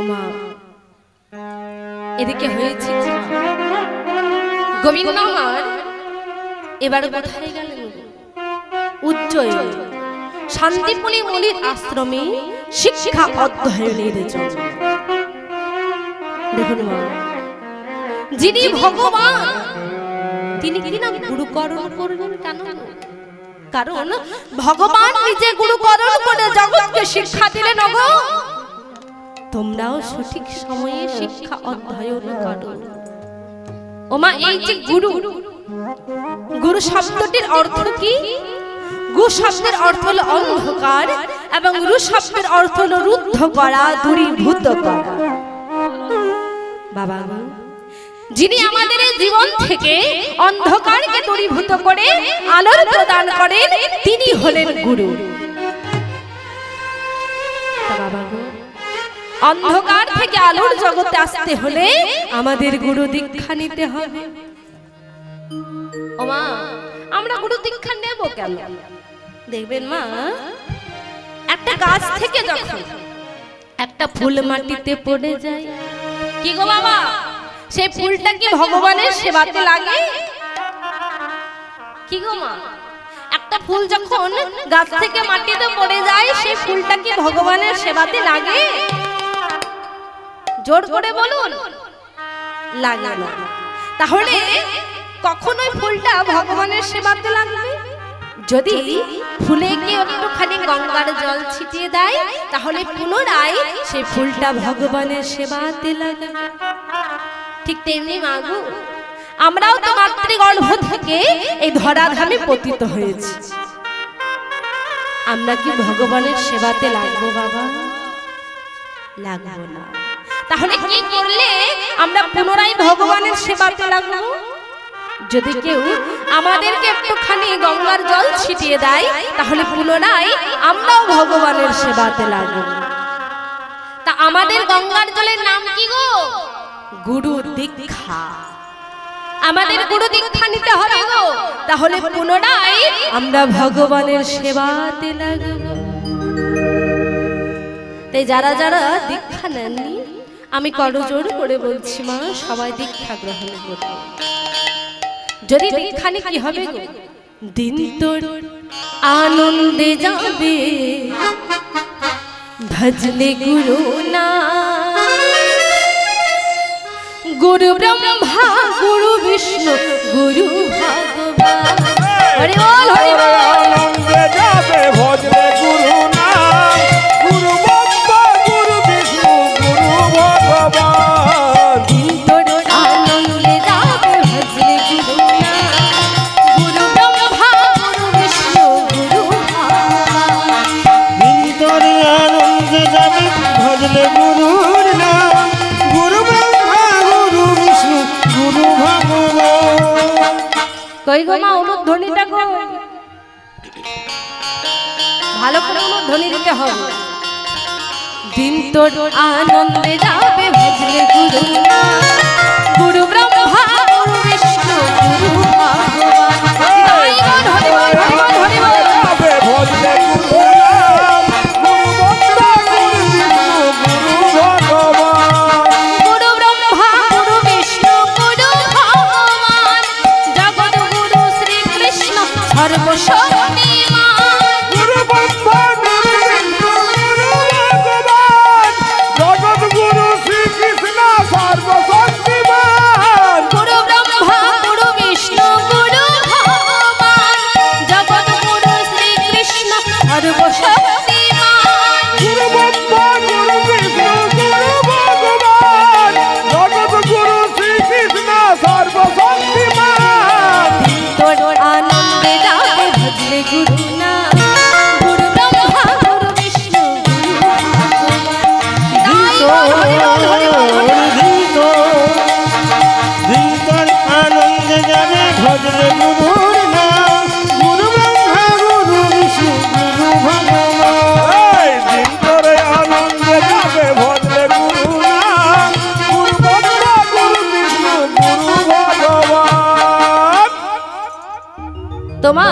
ওমা এদিকে হয়েছে গোবিন্দ আমার এবার কোথায় গেলেন? উজ্জয়িনী শান্তিপুরী মুনির আশ্রমে শিক্ষা অধ্যয়নের জন্য। দেখুন মা, যিনি ভগবান তিনি কিনা গুরুকরণ করবেন কেন? কারণ ভগবান নিজে গুরুকরণ করে জগৎকে শিক্ষা দিলেন, ওগো তোমরাও সঠিক সময়ে শিক্ষা অধ্যয়ন করো। ওমা এই যে গুরু, গুরু শব্দটির অর্থ কি? গু শব্দের অর্থ হলো অন্ধকার এবং রু শব্দের অর্থ হলো রুদ্ধ করা, দূরীভূত করা। বাবা যিনি আমাদের জীবন থেকে অন্ধকারকে দূরীভূত করে আলোর প্রদান করেন তিনি হলেন গুরু। বাবা অন্ধকার থেকে আলোর জগতে আসতে হলে আমাদের গুরু দীক্ষা নিতে হবে। ওমা আমরা গুরু দীক্ষা নেব কেন? দেখবেন মা, একটা গাছ থেকে যখন একটা ফুল মাটিতে পড়ে যায়, কি গো বাবা সেই ফুলটা কি ভগবানের সেবাতে লাগে? কি গো মা, একটা ফুল যখন গাছ থেকে মাটিতে পড়ে যায় সেই ফুলটা কি ভগবানের সেবাতে লাগে? জোর করে বলুন, লাগে না। তাহলে কখন ওই ফুলটা ভগবানের সেবাতে লাগবে? যদি ফুলে কি একটুখানি গঙ্গার জল ছিটিয়ে দেয় তাহলে পুনরায় সেই ফুলটা ভগবানের সেবাতে লাগবে। ঠিক তেমনি মাগো আমরাও তো মাতৃগর্ভ থেকে এই ধরাধামে পতিত হয়েছি। আমরা কি ভগবানের সেবাতে লাগবো বাবা? লাগবো না। তাহলে কি করলে আমরা পুনরায় ভগবানের সেবাতে লাগবো? যদি কেউ আমাদেরকে একটুখানি গঙ্গার জল ছিটিয়ে দেয় তাহলে পুনরায় আমরাও ভগবানের সেবাতে লাগবো। তা আমাদের গঙ্গার জলের নাম কি গো? গুরু দীক্ষা। আমাদের গুরু দীক্ষা নিতে হবে গো, তাহলে পুনরায় আমরা ভগবানের সেবাতে লাগবো। তাই যারা যারা দীক্ষা নেননি আমি করজোড় করে বলছি মা, সবাই দীক্ষা গ্রহণ করবে। যদি দীক্ষা নিয়ে কি হবে গো? দিন তোর আনন্দে যাবে ভজলে গুরু না, গুরু ব্রহ্মা গুরু বিষ্ণু গুরু ভগবান। হরি বল হরি বল। আনন্দে যাবে ভজলে গুরু না, গুরু ব্রহ্মা গুরু বিষ্ণু গুরু ভগবান। দিন তোর আনন্দে যাবে ভজলে গুরু না, গুরু ব্রহ্মা গুরু বিষ্ণু গুরু ভগবান। দিন তোর আনন্দে যাবে ভজলে গুরুর নাম, গুরু ব্রহ্মা গুরু বিষ্ণু গুরু ভগবান। কই গো মা অনুধ্বনিটা গো, ভালো করে অনুধ্বনি দিতে হবে। দিন তোর আনন্দে যাবে ভজলে গুরু না, গুরু ব্রহ্মা গুরু বিষ্ণু গুরু ভগবান। হরি বল হরি বল হরি বল হরি বল। যাবে ভজলে গুরু নাম, গুরু ব্রহ্মা গুরু বিষ্ণু গুরু ভগবান। গুরু ব্রহ্মা গুরু বিষ্ণু গুরু ভগবান, জগৎ গুরু শ্রীকৃষ্ণ সর্বশক্তিমান। গুরু ব্রহ্মা গুরু বিষ্ণু গুরু ভগবান, জগৎ গুরু শ্রীকৃষ্ণ সর্বশক্তিমান। গুরু ব্রহ্মা গুরু বিষ্ণু গুরু ভগবান, জগৎ গুরু শ্রীকৃষ্ণ সর্বশক্তিমান। গুরু ব্রহ্মা গুরু বিষ্ণু গুরু ভগবান, জগৎ গুরু শ্রীকৃষ্ণ সর্বশক্তিমান। তোর আনন্দে যাবে ভজলে গুরু না, গুরু ব্রহ্মা গুরু বিষ্ণু গুরু ভগবান। হরি বল হরি বল হরি বল। দিন তোর আনন্দে যাবে ভজলে গুরুর নাম, গুরু ব্রহ্মা গুরু বিষ্ণু গুরু ভগবান। দিন তোর আনন্দে যাবে ভজলে গুরু নাম, গুরু ব্রহ্মা গুরু বিষ্ণু গুরু ভগবান। তোমা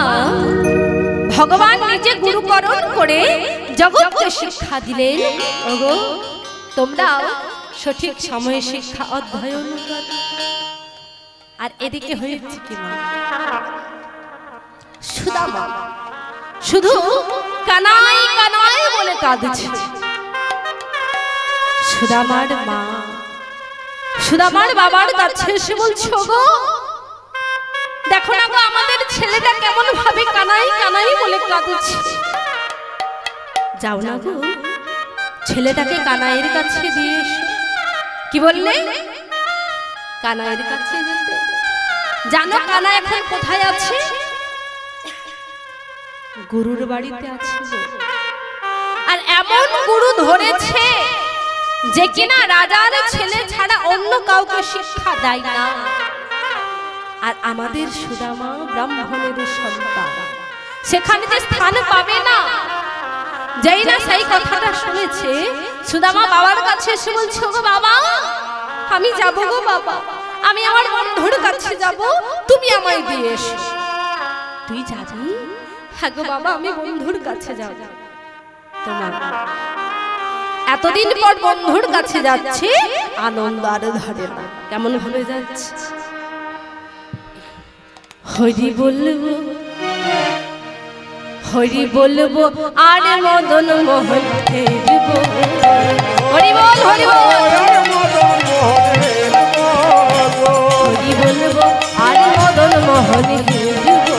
ভগবান নিজে গুরুকরণ করে জগৎকে শিক্ষা দিলেন। ওগো তোমরাও সঠিক সময়ে শিক্ষা অধ্যয়ন করো। আর এদিকে হয়েছে কি মা, সুদামা শুধু কানাই কানাই বলে কাঁদছে। সুদামার মা সুদামার বাবার কাছে এসে বলছে, গো দেখো না গো, আমাদের ছেলেটা কেমন ভাবে কানাই কানাই বলে কাঁদছে। যাও না গো, ছেলেটাকে কানাইয়ের কাছে দিয়ে এসো। কি বললে? কানাইয়ের কাছে যেতে। জানো কানা এখন কোথায় আছে? গুরুর বাড়িতে আছে। আর এমন গুরু ধরেছে যে কিনা রাজার ছেলে ছাড়া অন্য কাউকে শিক্ষা দেয় না। আর আমাদের সুদামা ব্রাহ্মণের সন্তান, সেখানে যে স্থান পাবে না। যেই না সেই কথাটা শুনেছে, সুদামা বাবার কাছে এসে বলছে, গো বাবা, আমি যাব গো বাবা, আমি আমার বন্ধুর কাছে যাব, তুমি আমায় দিয়ে এসো। তুই যাবি? হ্যাঁ গো বাবা, আমি বন্ধুর কাছে যাব। তোমার এতদিন পর বন্ধুর কাছে যাচ্ছে, আনন্দ আর ধরে না। কেমন ভাবে যাচ্ছে? হরি বলবো, হরি বলবো আর মদন মোহন হেরবো। হরি বল, হরি বল, হরি বলবো আর মদন মোহন হেরবো।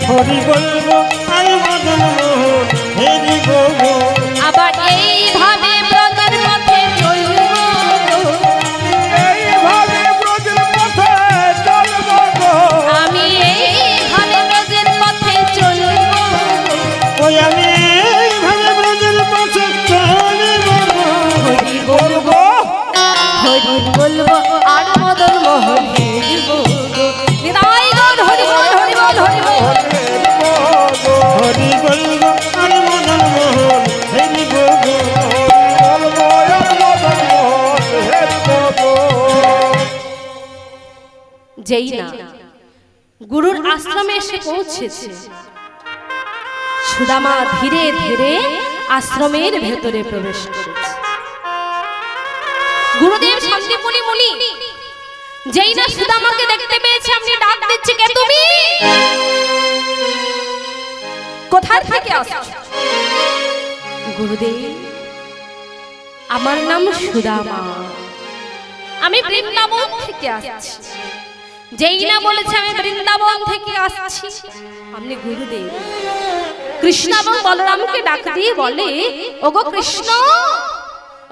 হরি বলবো আর মদন মোহন হেরবো। আবার এইভাবে ব্রজের পথে চলবো, এইভাবে ব্রজের পথে চলবো গো। আমি এইভাবে ব্রজের পথে চলবো। ওই আমি এইভাবে ব্রজের পথে চলবো। হরি বলবো, হরি বলবো আর মদন মোহন হেরবো। নিতাই গৌর হরি বল, হরি বল, হরি বল। হরি বলবো আর মদন মোহন হেরবো গো। বলবো আর মদন মোহন হেরবো গো। যেই না গুরুর আশ্রমে এসে পৌঁছেছে, সুদামা ধীরে ধীরে আশ্রমের ভেতরে প্রবেশ করেছে। গুরুদেব শান্তিপুরি মুনি যেই না সুদামাকে দেখতে পেয়েছে, আপনি ডাক দিচ্ছে, কে তুমি? কোথা থেকে আসছো? গুরুদেব, আমার নাম সুদামা, আমি বৃন্দাবন থেকে আসছি। যেই না বলেছে আমি বৃন্দাবন থেকে আসছি, আপনি গুরুদেব কৃষ্ণ এবং বলরামকে ডাক দিয়ে বলে, ওগো কৃষ্ণ,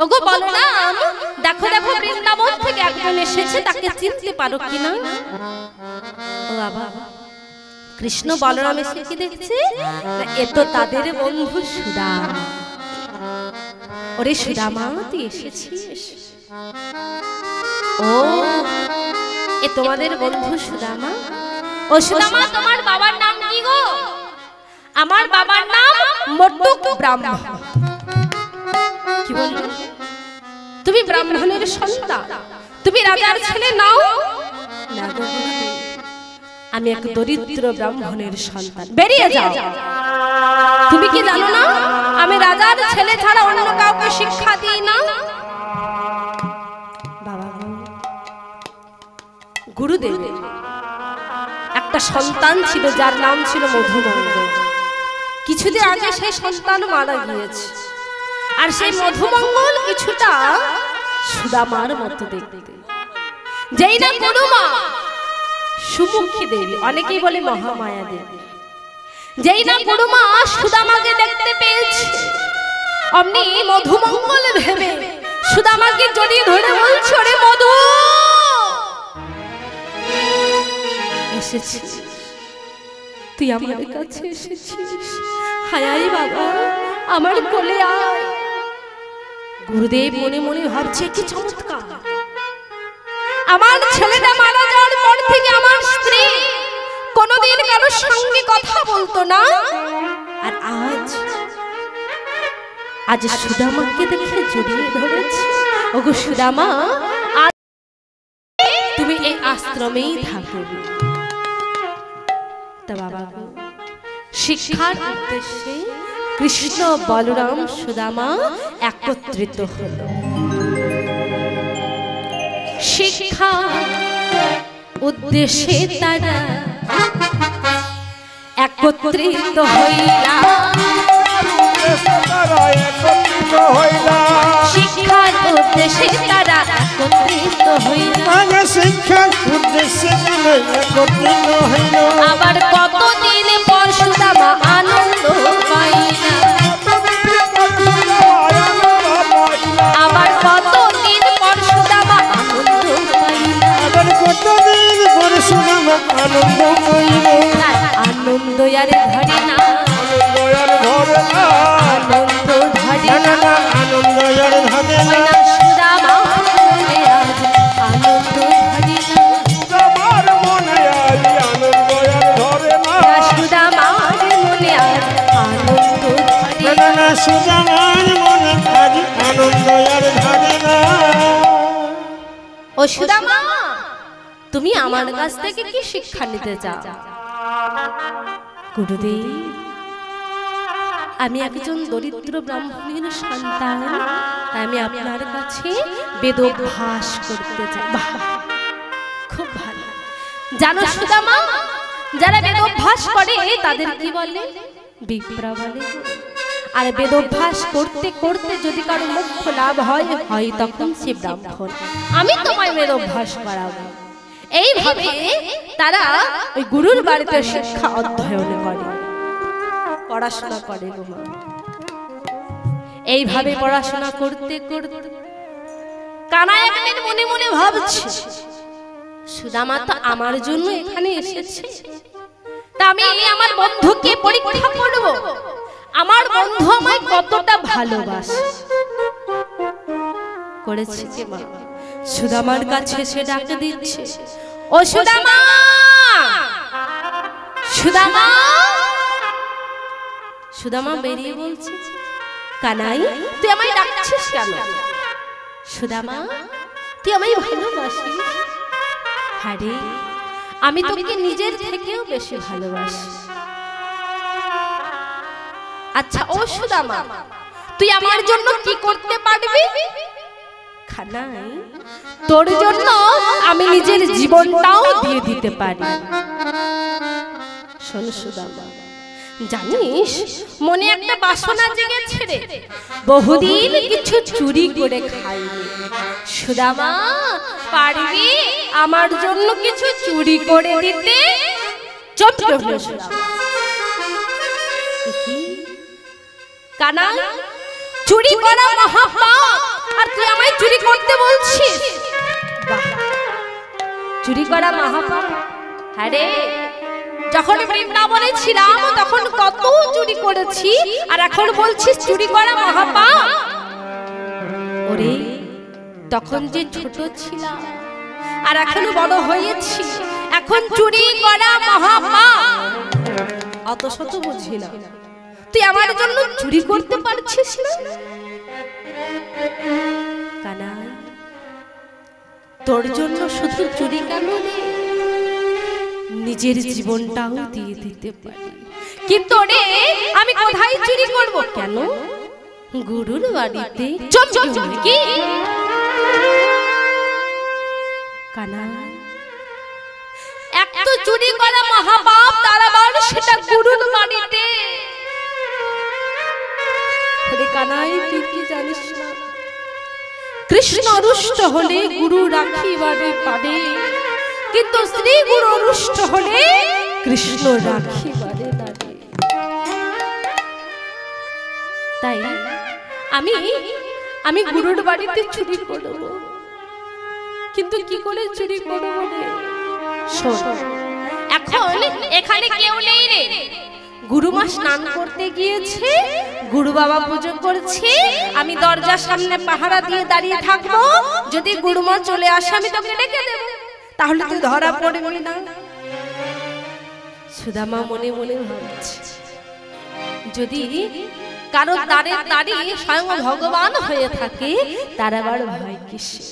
ওগো বলরাম, দেখো দেখো বৃন্দাবন থেকে একজন এসেছে, তাকে চিনতে পারো কিনা? ও বাবা, কৃষ্ণ বলরাম এসে কি দেখছে? এ তো তাদের বন্ধু সুদামা। ওরে সুদামা, তুই এসেছিস? ও, এ তোমাদের বন্ধু সুদামা? ও সুদামা, তোমার বাবার নাম কি গো? আমার বাবার নাম মটুক ব্রাহ্মণ। কি বললে? তুমি ব্রাহ্মণের সন্তান, তুমি রাজার ছেলে নাও? না গো গুরুদেব, আমি এক দরিদ্র ব্রাহ্মণের সন্তান। বেরিয়ে যাও। তুমি কি জানো না আমি রাজার ছেলে ছাড়া অন্য কাউকে শিক্ষা দিই না? বাবা, গুরুদেবের একটা সন্তান ছিল যার নাম ছিল মধুমঙ্গল। কিছুদিন আগে সেই সন্তান মারা গিয়েছে। আর সেই মধুমঙ্গল কিছুটা সুদামার মতো দেখতে। যেই না গুরুমা সুমুখী দেবী, অনেকেই বলে মহামায়া দেবী, যেই না গুরুমা সুদামাকে দেখতে পেয়েছে, অমনি মধুমঙ্গল ভেবে সুদামাকে জড়িয়ে ধরে বলছে, ওরে মধু, এসেছিস তুই আমার কাছে এসেছিস, হায় আয় বাবা, আমার কোলে আয়। গুরুদেব মনে মনে ভাবছে, কি চমৎকার, আমার ছেলেটা মারা যাওয়ার পর থেকে আমার স্ত্রী কোনোদিন কারোর সঙ্গে কথা বলতো না, আর আজ সুদামাকে দেখে জড়িয়ে ধরেছে। ওগো সুদামা, আজ তুমি এই আশ্রমেই থাকো। তা বাবা, শিক্ষার উদ্দেশ্যে কৃষ্ণ বলরাম সুদামা একত্রিত হলো। শিক্ষা উদ্দেশ্যে তারা একত্রিত হইলা। শিক্ষার উদ্দেশ্যে তারা একত্রিত হইলা। শিক্ষার উদ্দেশ্যে একত্রিত হইল। আবার কতদিন পর সুদামা আনন্দ পাইলা। আবার কতদিন পর সুদামা আনন্দ পাইলা। আবার কতদিন পর সুদামা আনন্দ পাইল। আনন্দ আর ধরে না, আনন্দ আর ধরে না, আনন্দ ধরে না, আনন্দ আর ধরে না। সুদামা মনে আজ আনন্দ ধরে না। সুদামার মনে আজ আনন্দ আর ধরে না। সুদামার মনে আজ আনন্দ ধরে না। সুদামার মনে আজ আনন্দ আর ধরে না। ও সুদামা, তুমি আমার কাছ থেকে কি শিক্ষা নিতে চাও? গুরুদেব, আমি একজন দরিদ্র ব্রাহ্মণের সন্তান, আমি আপনার কাছে বেদোভাস করতে চাই। বাহ, খুব ভালো। জানো সুদামা, যারা বেদোভাস করে তাদের কি বলে? বিপ্রা বলে। আর বেদোভাস করতে করতে যদি কারো মোক্ষ লাভ হয় তখন সে ব্রাহ্মণ। আমি তোমায় বেদোভাস করাবো। এইভাবে তারা ওই গুরুর বাড়িতে শিক্ষা অধ্যয়ন করে, পড়াশোনা করে। এইভাবে পড়াশোনা করতে করতে কানাই একদিন মনে মনে ভাবছে, সুদামা তো আমার জন্য এখানে এসেছে, তা আমি আমার বন্ধুকে পরীক্ষা করব, আমার বন্ধু আমায় কতটা ভালোবাসে। করেছে কি মা? সুদামার কাছে সে ডাকে দিচ্ছে, ও সুদামা, সুদামা। সুদামা বেরিয়ে বলছে, কানাই তুই আমায় ডাকছিস কেন? সুদামা, তুই আমায় ভালোবাসিস? হ্যাঁ রে, আমি তোকে নিজের থেকেও বেশি ভালোবাসি। আচ্ছা ও সুদামা, তুই আমার জন্য কি করতে পারবি? কানাই, তোর জন্য আমি নিজের জীবনটাও দিয়ে দিতে পারি। শোন সুদামা, জানিস মনে একটা বাসনা জেগেছে রে, বহুদিন কিছু চুরি করে খাইনি। সুদামা, পারবি আমার জন্য কিছু চুরি করে দিতে? চুপ হলো সুদামা। কানাই, চুরি করা মহাপাপ, আর তুই আমায় চুরি করতে বলছিস? বাহ, চুরি করা মহাপাপ? হ্যাঁ রে, যখন বৃন্দাবনে ছিলাম তখন কত চুরি করেছি, আর এখন বলছিস চুরি করা মহাপাপ? ওরে, তখন যে ছোট ছিলাম আর এখনো বড় হয়েছি, এখন চুরি করা মহাপাপ। অত শত বুঝি না, তুই আমার জন্য চুরি করতে পারছিস না? কানাই, তোর জন্য শুধু চুরি কেন রে, নিজের জীবনটাও দিয়ে দিতে পারি। কিন্তু রে, আমি কোথায় চুরি করব? কেন? গুরুর বাড়িতে। চুপ কি? কানাই, এক তো চুরি করা মহাপাপ, তার আবার সেটা গুরুর বাড়িতে। রে কানাই, তুই কি জানিস না, কৃষ্ণ রুষ্ট হলে গুরু রাখিবারে পারে, কিন্তু শ্রী গুরু রুষ্ট হলে কৃষ্ণ রাখিবারে পারে। তাই আমি গুরুর বাড়িতে চুরি করব, কিন্তু কি করে চুরি করব রে? শোন, এখন এখানে কেউ নেই রে, গুরুমা স্নান করতে গিয়েছে, গুরু বাবা পুজো করছে, আমি দরজার সামনে পাহারা দিয়ে দাঁড়িয়ে থাকবো। যদি গুরুমা চলে আসে আমি তোকে ডেকে দেব, তাহলে তুই ধরা পড়বি না। সুদামা মনে মনে ভাবছে, যদি কারো দ্বারের দাঁড়িয়ে স্বয়ং ভগবান হয়ে থাকে, তার আবার ভয় কিসে?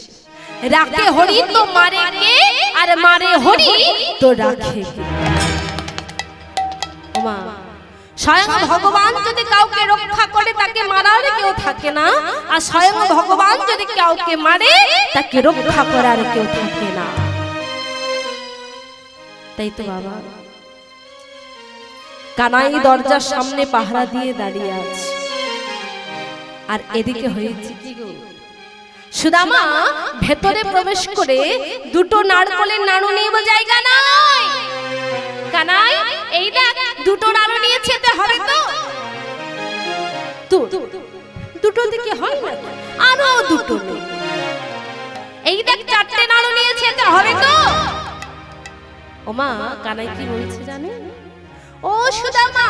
রাখে হরি তো মারে কে, আর মারে হরি তো রাখে কে? ওমা, স্বয়ং ভগবান যদি কাউকে রক্ষা করে তাকে মারার কেউ থাকে না, আর স্বয়ং ভগবান যদি কাউকে মারে তাকে রক্ষা করার কেউ থাকে না। তাই তো বাবা কানাই দরজার সামনে পাহারা দিয়ে দাঁড়িয়ে আছে, আর এদিকে হয়েছে কি গো, সুদামা ভেতরে প্রবেশ করে দুটো নারকলের নাড়ু নিয়ে জায়গা নাই। কানাই এই দেখ দুটো নাড়ু নিয়ে যেতে হবে তো, দুটো দিকে হয় না, আরো দুটো নেই। এই দেখ চারটে নাড়ু নিয়ে যেতে হবে তো। ওমা কানাই কি বলছে জানে, ও সুদামা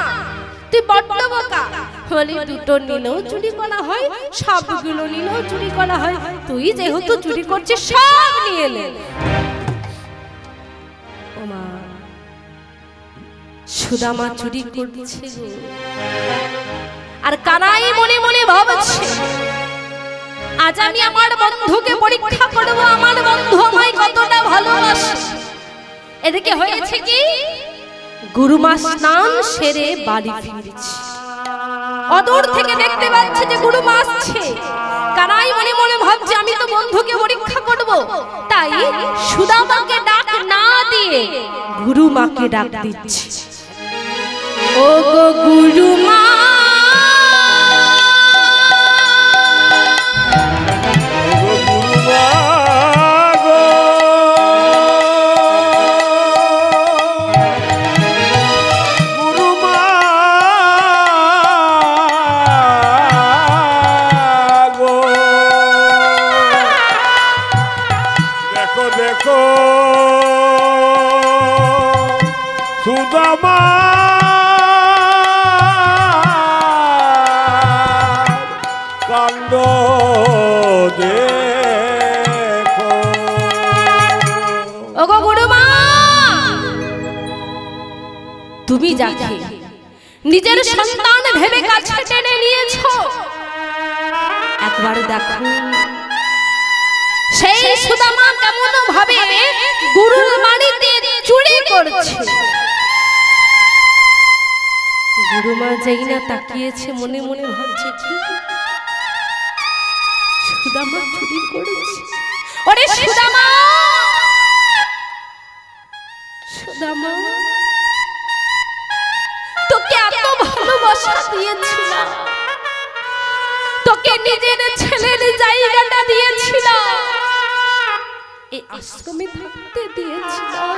তুই বড্ড বোকা, বলি দুটো নিলেও চুরি করা হয়, সবগুলো নিলেও চুরি করা হয়, তুই যেহেতু চুরি করছিস সব নিয়ে নে। ওমা সুদামা চুরি করছে গো, আর কানাই মনে মনে ভাবছে আজ আমি আমার বন্ধুকে পরীক্ষা করব, আমার বন্ধু আমায় কতটা ভালোবাসে। এদিকে হয়েছে কি, গুরুমা স্নান সেরে বাড়ি ফিরছে, অদূর থেকে দেখতে পাচ্ছে যে গুরুমা আসছে। কানাই মনে মনে ভাবছে আমি তো বন্ধুকে পরীক্ষা করব, তাই সুদামাকে ডাক না দিয়ে গুরুমাকে ডাক দিচ্ছে। ও গো গুরুমা সুদামা কাণ্ড দেখো। ওগো গুরুমা, তুমি যাকে নিজের সন্তান ভেবে কাছে টেনে নিয়েছো, একবার দেখো সেই সুদামা কেমন ভাবে গুরুর বাড়িতে চুরি করছে। গুরুমা যেই না তাকিয়েছে মনে মনে ভাবছে কি সুদামা চুরি করেছে। ওরে সুদামা, সুদামা তোকে এত ভালোবাসা দিয়েছিলাম, তোকে নিজের ছেলের জায়গাটা দিয়েছিলাম, এই আশ্রমে থাকতে দিয়েছিলাম,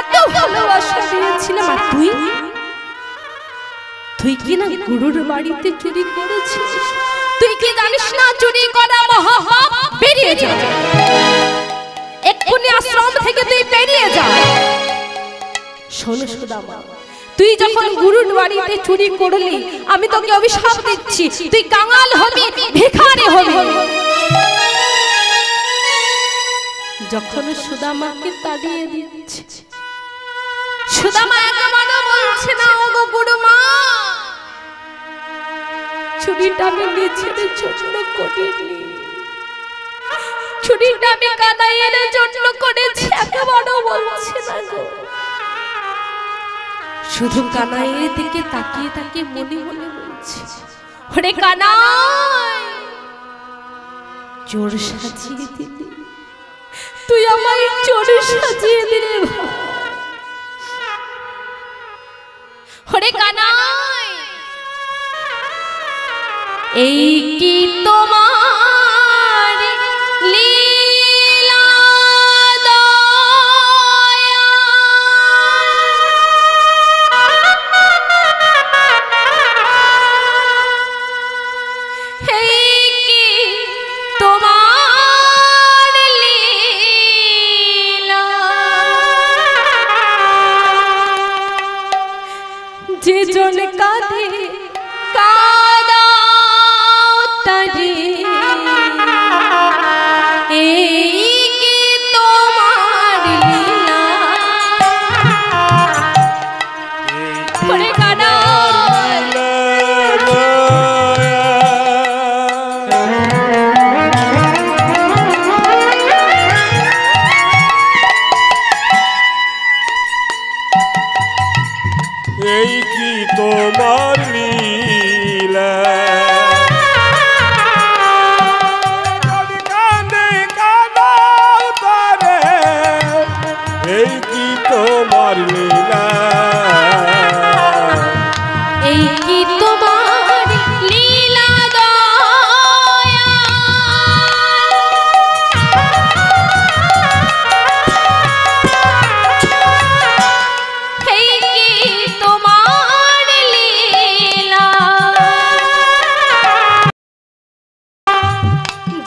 এত ভালোবাসা দিয়েছিলাম, আর তুই কি না গুরুর বাড়িতে চুরি করেছিস? তুই কি জানিস না চুরি করা মহাপাপ? বেরিয়ে যা, এক্ষুনি আশ্রম থেকে তুই বেরিয়ে যা। শোন সুদামা, তুই যখন গুরুর বাড়িতে চুরি করলি আমি তোকে অভিশাপ দিচ্ছি, তুই কাঙাল হবি, ভিখারি হবি। যখন সুদামাকে তাড়িয়ে দিচ্ছে, সুদামা একবারও বলছে না ওগো গুরুমা চুরিটা আমি নিজের জন্য করিনি, চুরিটা আমি কানাইয়ের জন্য করেছি, একবারও বলছে না গো। শুধু কানাইয়ের দিকে তাকিয়ে তাকিয়ে মনে মনে বলছে, ওরে কানাই চোর সাজিয়ে দিলি, তুই আমায় চোর সাজিয়ে দিলি। ওরে কানাই এই কি তোমার লীলা দয়া, এই কি তোমার লীলা, যে জন কাঁদে কাঁদাও তারে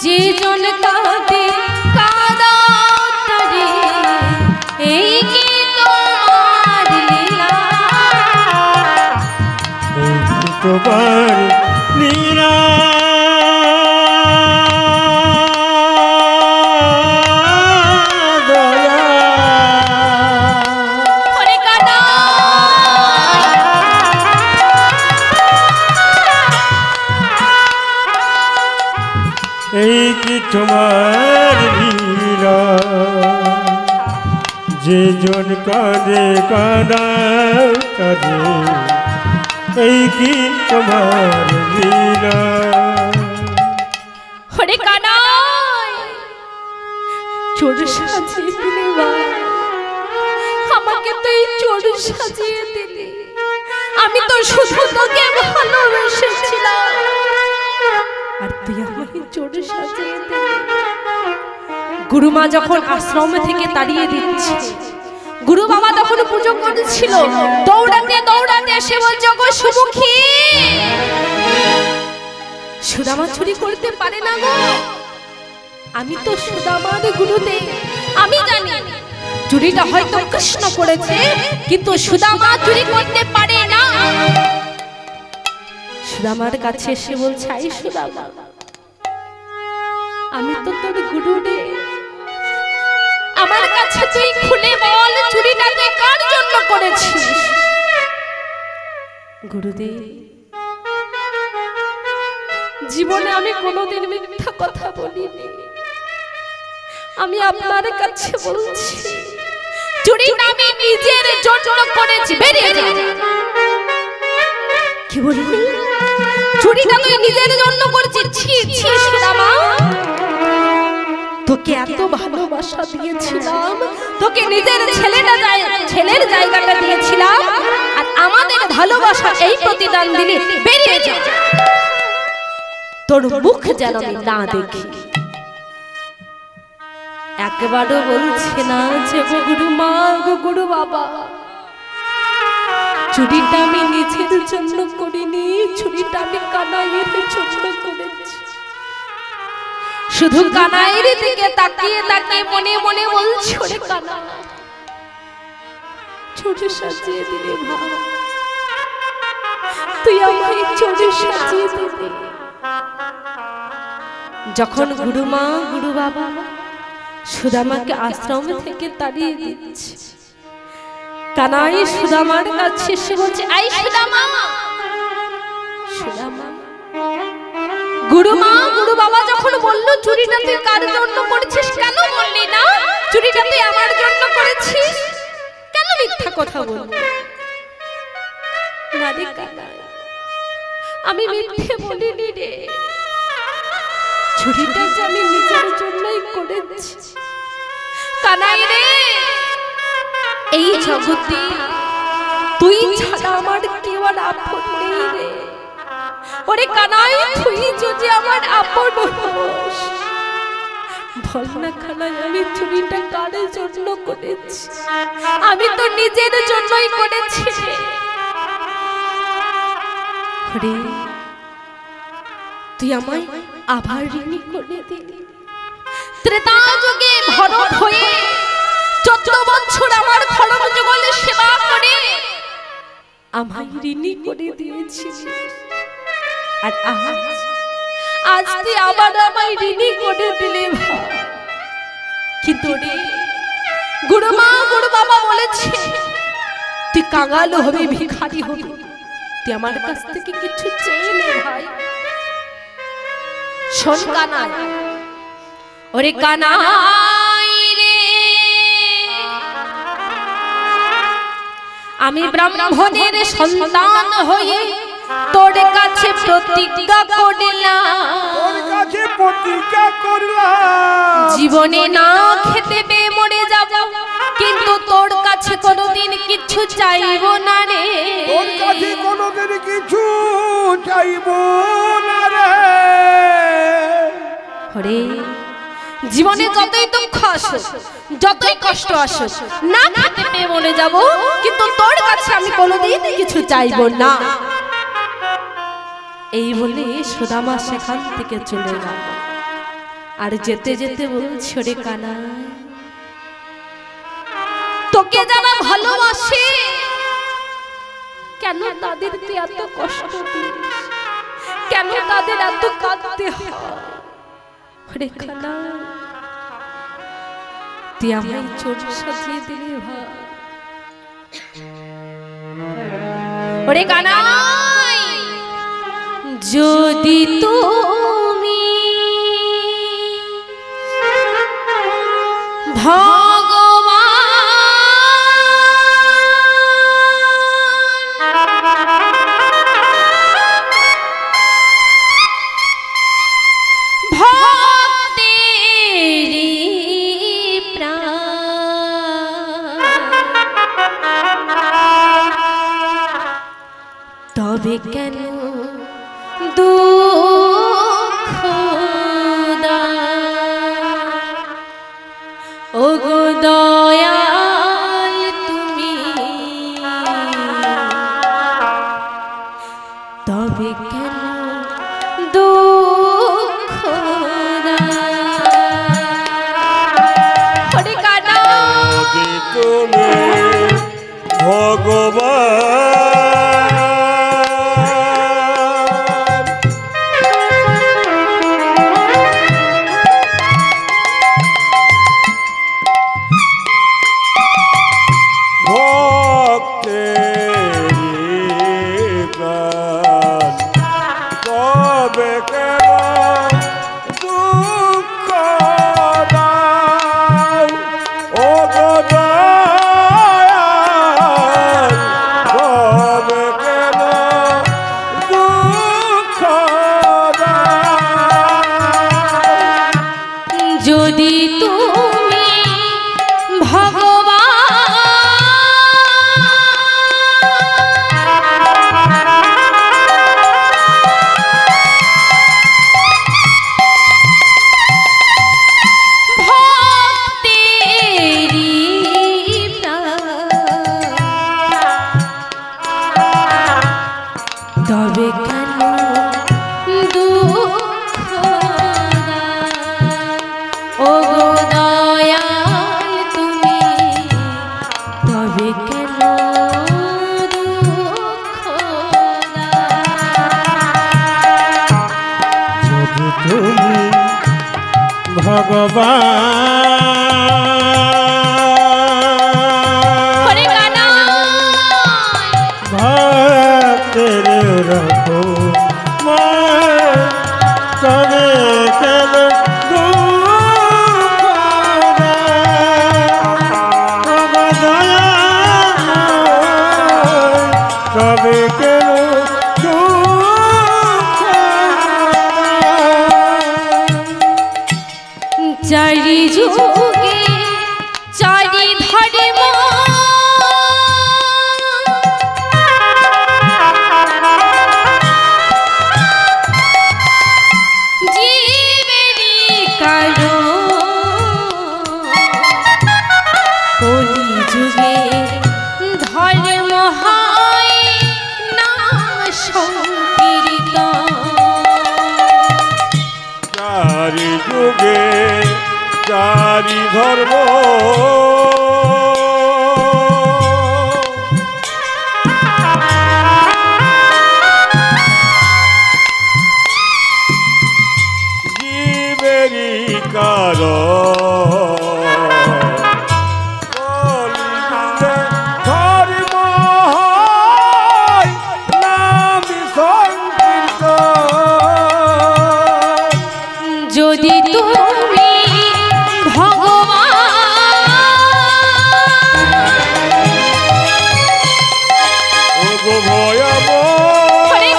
যে জন কাঁদে কাঁদাতারে এই কি তোমার লীলা এই কি তোমার লীলা এই কি তোমার লীলা যে জন কাঁদে কাঁদা কাঁদে এই কি তোমার লীলা হরে কানাই চোর সাজিয়ে দিলে আমাকে তো এই চোর সাজিয়ে দিলি আমি তো শুধু তোকে ভালোবেসেছিলাম আর তুই আমাকে চোর সাজিয়ে দিলি গুরুমা যখন আশ্রমে থেকে তাড়িয়ে দিচ্ছে গুরু বাবা তখন পুজো করছিল দৌড়াতে দৌড়াতে এসে বলছে গো সুমুখী সুদামা চুরি করতে পারে না গো আমি তো সুদামার গুরুদেব আমি জানি চুরিটা হয়তো কৃষ্ণ করেছে কিন্তু সুদামা চুরি করতে পারে না সুদামার কাছে এসে বলছে আই সুদামা আমি তো তোর গুরুদেব আমার কাছে তুই খুলে বল চুরিটা তুই কার জন্য করেছিস গুরুদেব জীবনে আমি কোনোদিন মিথ্যা কথা বলিনি আমি আপনার কাছে বলছি চুরিটা আমি নিজের জন্য করেছি বেরিয়ে যা কি বললি চুরিটা তুই নিজের জন্য করেছিস ছি ছি সুদামা তোকে এত ভালোবাসা দিয়েছিলাম তোকে নিজের ছেলের জায়গাটা দিয়েছিলাম আর আমাদের ভালোবাসা এই প্রতিদান দিলি বেরিয়ে যা তোর মুখ যেন আমি না দেখি একবারও বলছে না যে গুরু মা গো গুরু বাবা চুরিটা আমি নিজের জন্য করিনি চুরিটা আমি কানাইয়ের জন্য করেছি শুধু কানাইয়ের দিকে তাকিয়ে তাকিয়ে মনে মনে বলছি ওরে কানা চোরে সাজিয়ে দিলে মা তুই আমায় চোরে সাজিয়ে দিবি যখন গুরুমা গুরু বাবা সুদামাকে আশ্রম থেকে তাড়িয়ে দিচ্ছে কানাই সুদামার কাছে এসে বলছে আই সুদামা সুদামা গুরুমা গুরু বাবা যখন বলল চুরিটা তুই কার জন্য করেছিস কেন বললি না চুরিটা তুই আমার জন্য করেছিস কেন মিথ্যা কথা বললি না রে কানাই আমি মিথ্যে বলিনি রে চুরিটা যে আমি নিজের জন্যই করেছি কানাই রে এই জগতে তুই ছাড়া আমার কেউ আর আপন নেই রে ওরে কানাই তুই যদি আমার আপন হোস বল না কানাই আমি চুরিটা কার জন্য করেছি আমি তো নিজের জন্যই করেছি রে তুই আমায় আবার ঋণী করে দিলি ত্রেতা যুগে ভরত হয়ে 14 বছর আমার খড়গ যুগলে সেবা করে আমায় ঋণী করে দিয়েছিস আর আজ তুই আবার আমায় ঋণী করে দিলে কিন্তু রে গুরুমা গুরু বাবা বলেছে তুই কাঙাল হবি ভিখারি হবি তুই আমার কাছ থেকে কিছু চেয়ে নে ভাই শোন কানাই ওরে কানাই রে আমি ব্রাহ্মণের সন্তান হয়ে তোর কাছে প্রতিজ্ঞা করলাম জীবনে না খেতে পেয়ে মরে যাব কিন্তু তোর কাছে কোনোদিন কিছু চাইবো না রে তোর কাছে কোনোদিন কিছু চাইবো না রে ওরে জীবনে যতই দুঃখ আসুক যতই কষ্ট আসুক না খেতে পেয়ে মরে যাব কিন্তু তোর কাছে আমি কোনোদিন কিছু চাইবো না এই বলে সুদামা সেখান থেকে চলে গেল আর যেতে যেতে বলছো রে কানাই, তোকে যারা ভালোবাসে কেন তাদের তুই এত কষ্ট দিস, কেন তাদের এত কাঁদতে হয় রে কানাই? তুই আমায় চোট সাজিয়ে দিলি ভাই। ওরে কানাই, যদি তুমি তবে কেন দুঃখ ও গো দয়াল তুমি, তবে কেন দুঃখ তুমি ভগবান, ভক্তের প্রাণ, তবে কেন দুঃখ দাও ও গো দয়াল, তবে কেন দুঃখ দাও? যদি তুমি তবে কেন দুঃখ ও গো দয়াল তুমি, তবে কেন দুঃখ? যদি তুমি ভগবান, ভক্তের রাখো তবে কেন দুঃখ দাও? তবে কেন দুঃখ দাও? চারি যুগে চারি ধর্ম জীবেরই কারণ, কলি যুগে ধর্ম হয় নাম সংকীর্তন। চারি যুগে চারি ধর্ম, জীবেরই কারণ, কলিযুগে ধর্ম হয় নাম সংকীর্তন। যদি তুমি ভগবান, ও গো ভয়াবহ হরে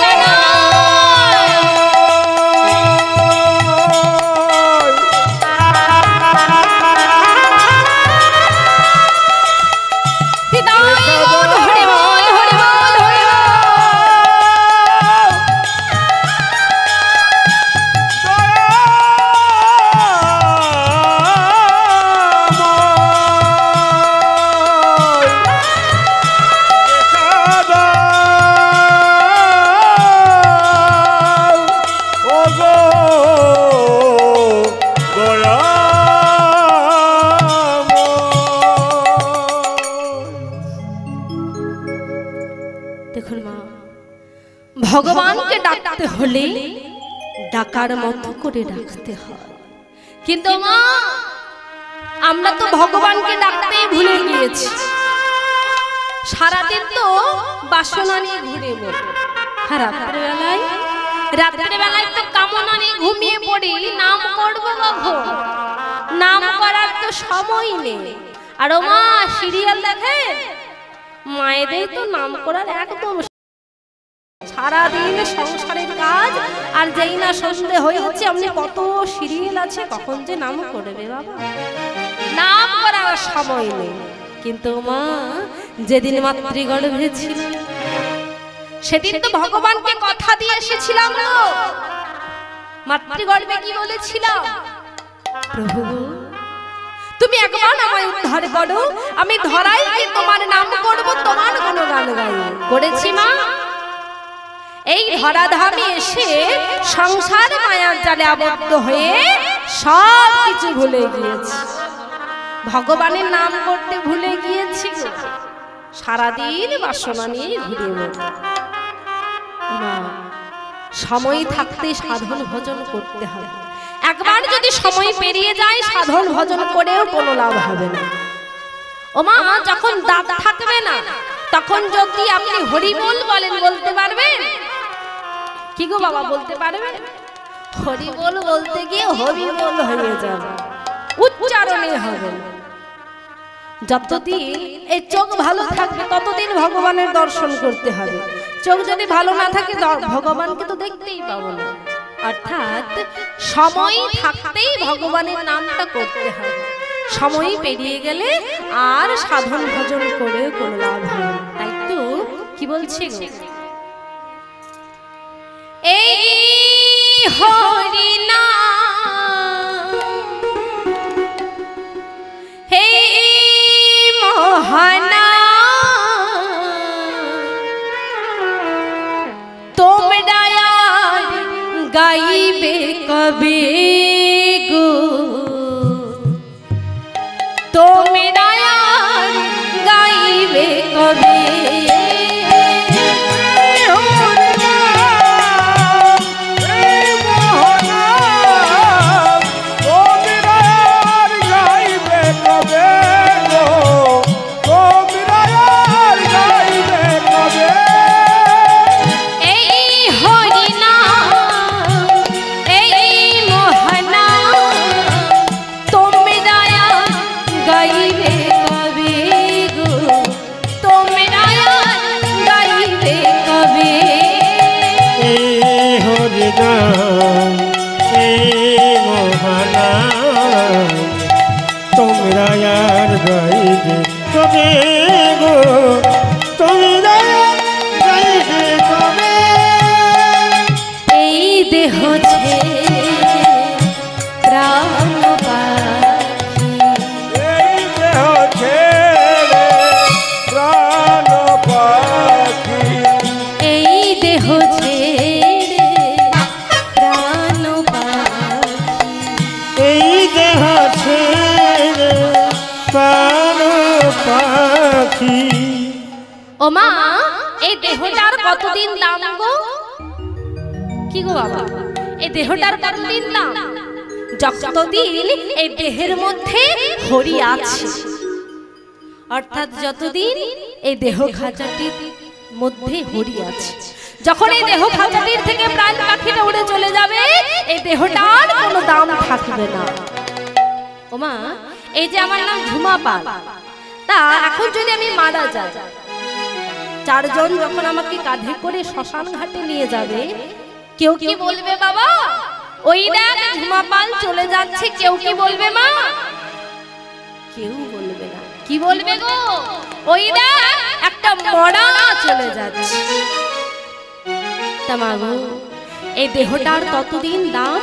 তাহলে ডাকার মতো করে ডাকতে হয়। কিন্তু মা আমরা তো ভগবানকে ডাকতেই ভুলে গিয়েছি, সারাদিন তো বাসনা নিয়ে ঘুরে বেড়াই, রাত্রেবেলায় তো কামনা নিয়ে ঘুমিয়ে পড়ি, নাম করবো কখন? নাম করার তো সময় নেই। আর ও মা সিরিয়াল দেখেন, মায়েদের তো নাম করার একদম সারাদিন সংসারের কাজ, আর যেই না সন্ধে হয়ে যাচ্ছে আপনি কত সিরিয়াল আছে, কখন যে নাম করবে বাবা, নাম করার সময় নেই। কিন্তু মা যেদিন মাতৃগর্ভে ছিল সেদিন তো ভগবানকে কথা দিয়ে এসেছিলাম, মাতৃগর্ভে কি বলেছিলাম? প্রভু তুমি একবার আমায় উদ্ধার করো, আমি ধরাই গিয়ে তোমার নাম করব, তোমার গুণগান গাইব। করেছি মা? এই ধরাধামে এসে সংসার মায়ার জালে আবদ্ধ হয়ে সব কিছু ভুলে গিয়েছি, ভগবানের নাম করতে ভুলে গিয়েছি, সারাদিন বাসনা নিয়ে ঘুরে বেড়াই। সময় থাকতে সাধন ভজন করতে হবে, একবার যদি সময় পেরিয়ে যায় সাধন ভজন করেও কোনো লাভ হবে না। ও মা যখন দাঁত থাকবে না তখন যদি আপনি হরি বল বলেন, বলতে পারবেন? কি গো বাবা বলতে পারবেন? হরি বল বলতে গিয়ে হরি বল হয়ে যাবে, উচ্চারণে হবে না। যতদিন এই চোখ ভালো থাকবে ততদিন ভগবানের দর্শন করতে হবে, চোখ যদি ভালো না থাকে ভগবানকে তো দেখতেই পাবো না। অর্থাৎ সময় থাকতেই ভগবানের নামটা করতে হবে, সময় পেরিয়ে গেলে আর সাধন ভজন করে কোনো লাভ হবে না। তাই তো কি বলছে, এই হরি নাম হে তোমরা গাইবে কবে গো, তোমরা গাইবে কবে? ও মা এই দেহটার কতদিন দাম গো? কি গো বাবা এই দেহটার কতদিন দাম? যতদিন এই দেহের মধ্যে হরি আছে, অর্থাৎ যতদিন এই দেহ খাঁচাটির মধ্যে হরি আছে, যখন এই দেহ খাঁচাটির থেকে প্রাণ পাখিটা উড়ে চলে যাবে এই দেহটার কোনো দাম থাকবে না। ও মা এই যে আমার নাম ঝুমা পাল, তা এখন যদি আমি মারা যাই, চারজন যখন আমাকে কাঁধে করে শ্মশান ঘাটে নিয়ে যাবে, কেউ কি বলবে বাবা ওই দেখ ঝুমা পাল চলে যাচ্ছে? কেউ কি বলবে মা? কেউ বলবে না। কি বলবে গো? ওই দেখ একটা মরা চলে যাচ্ছে। তা মাগো এই দেহটার ততদিন দাম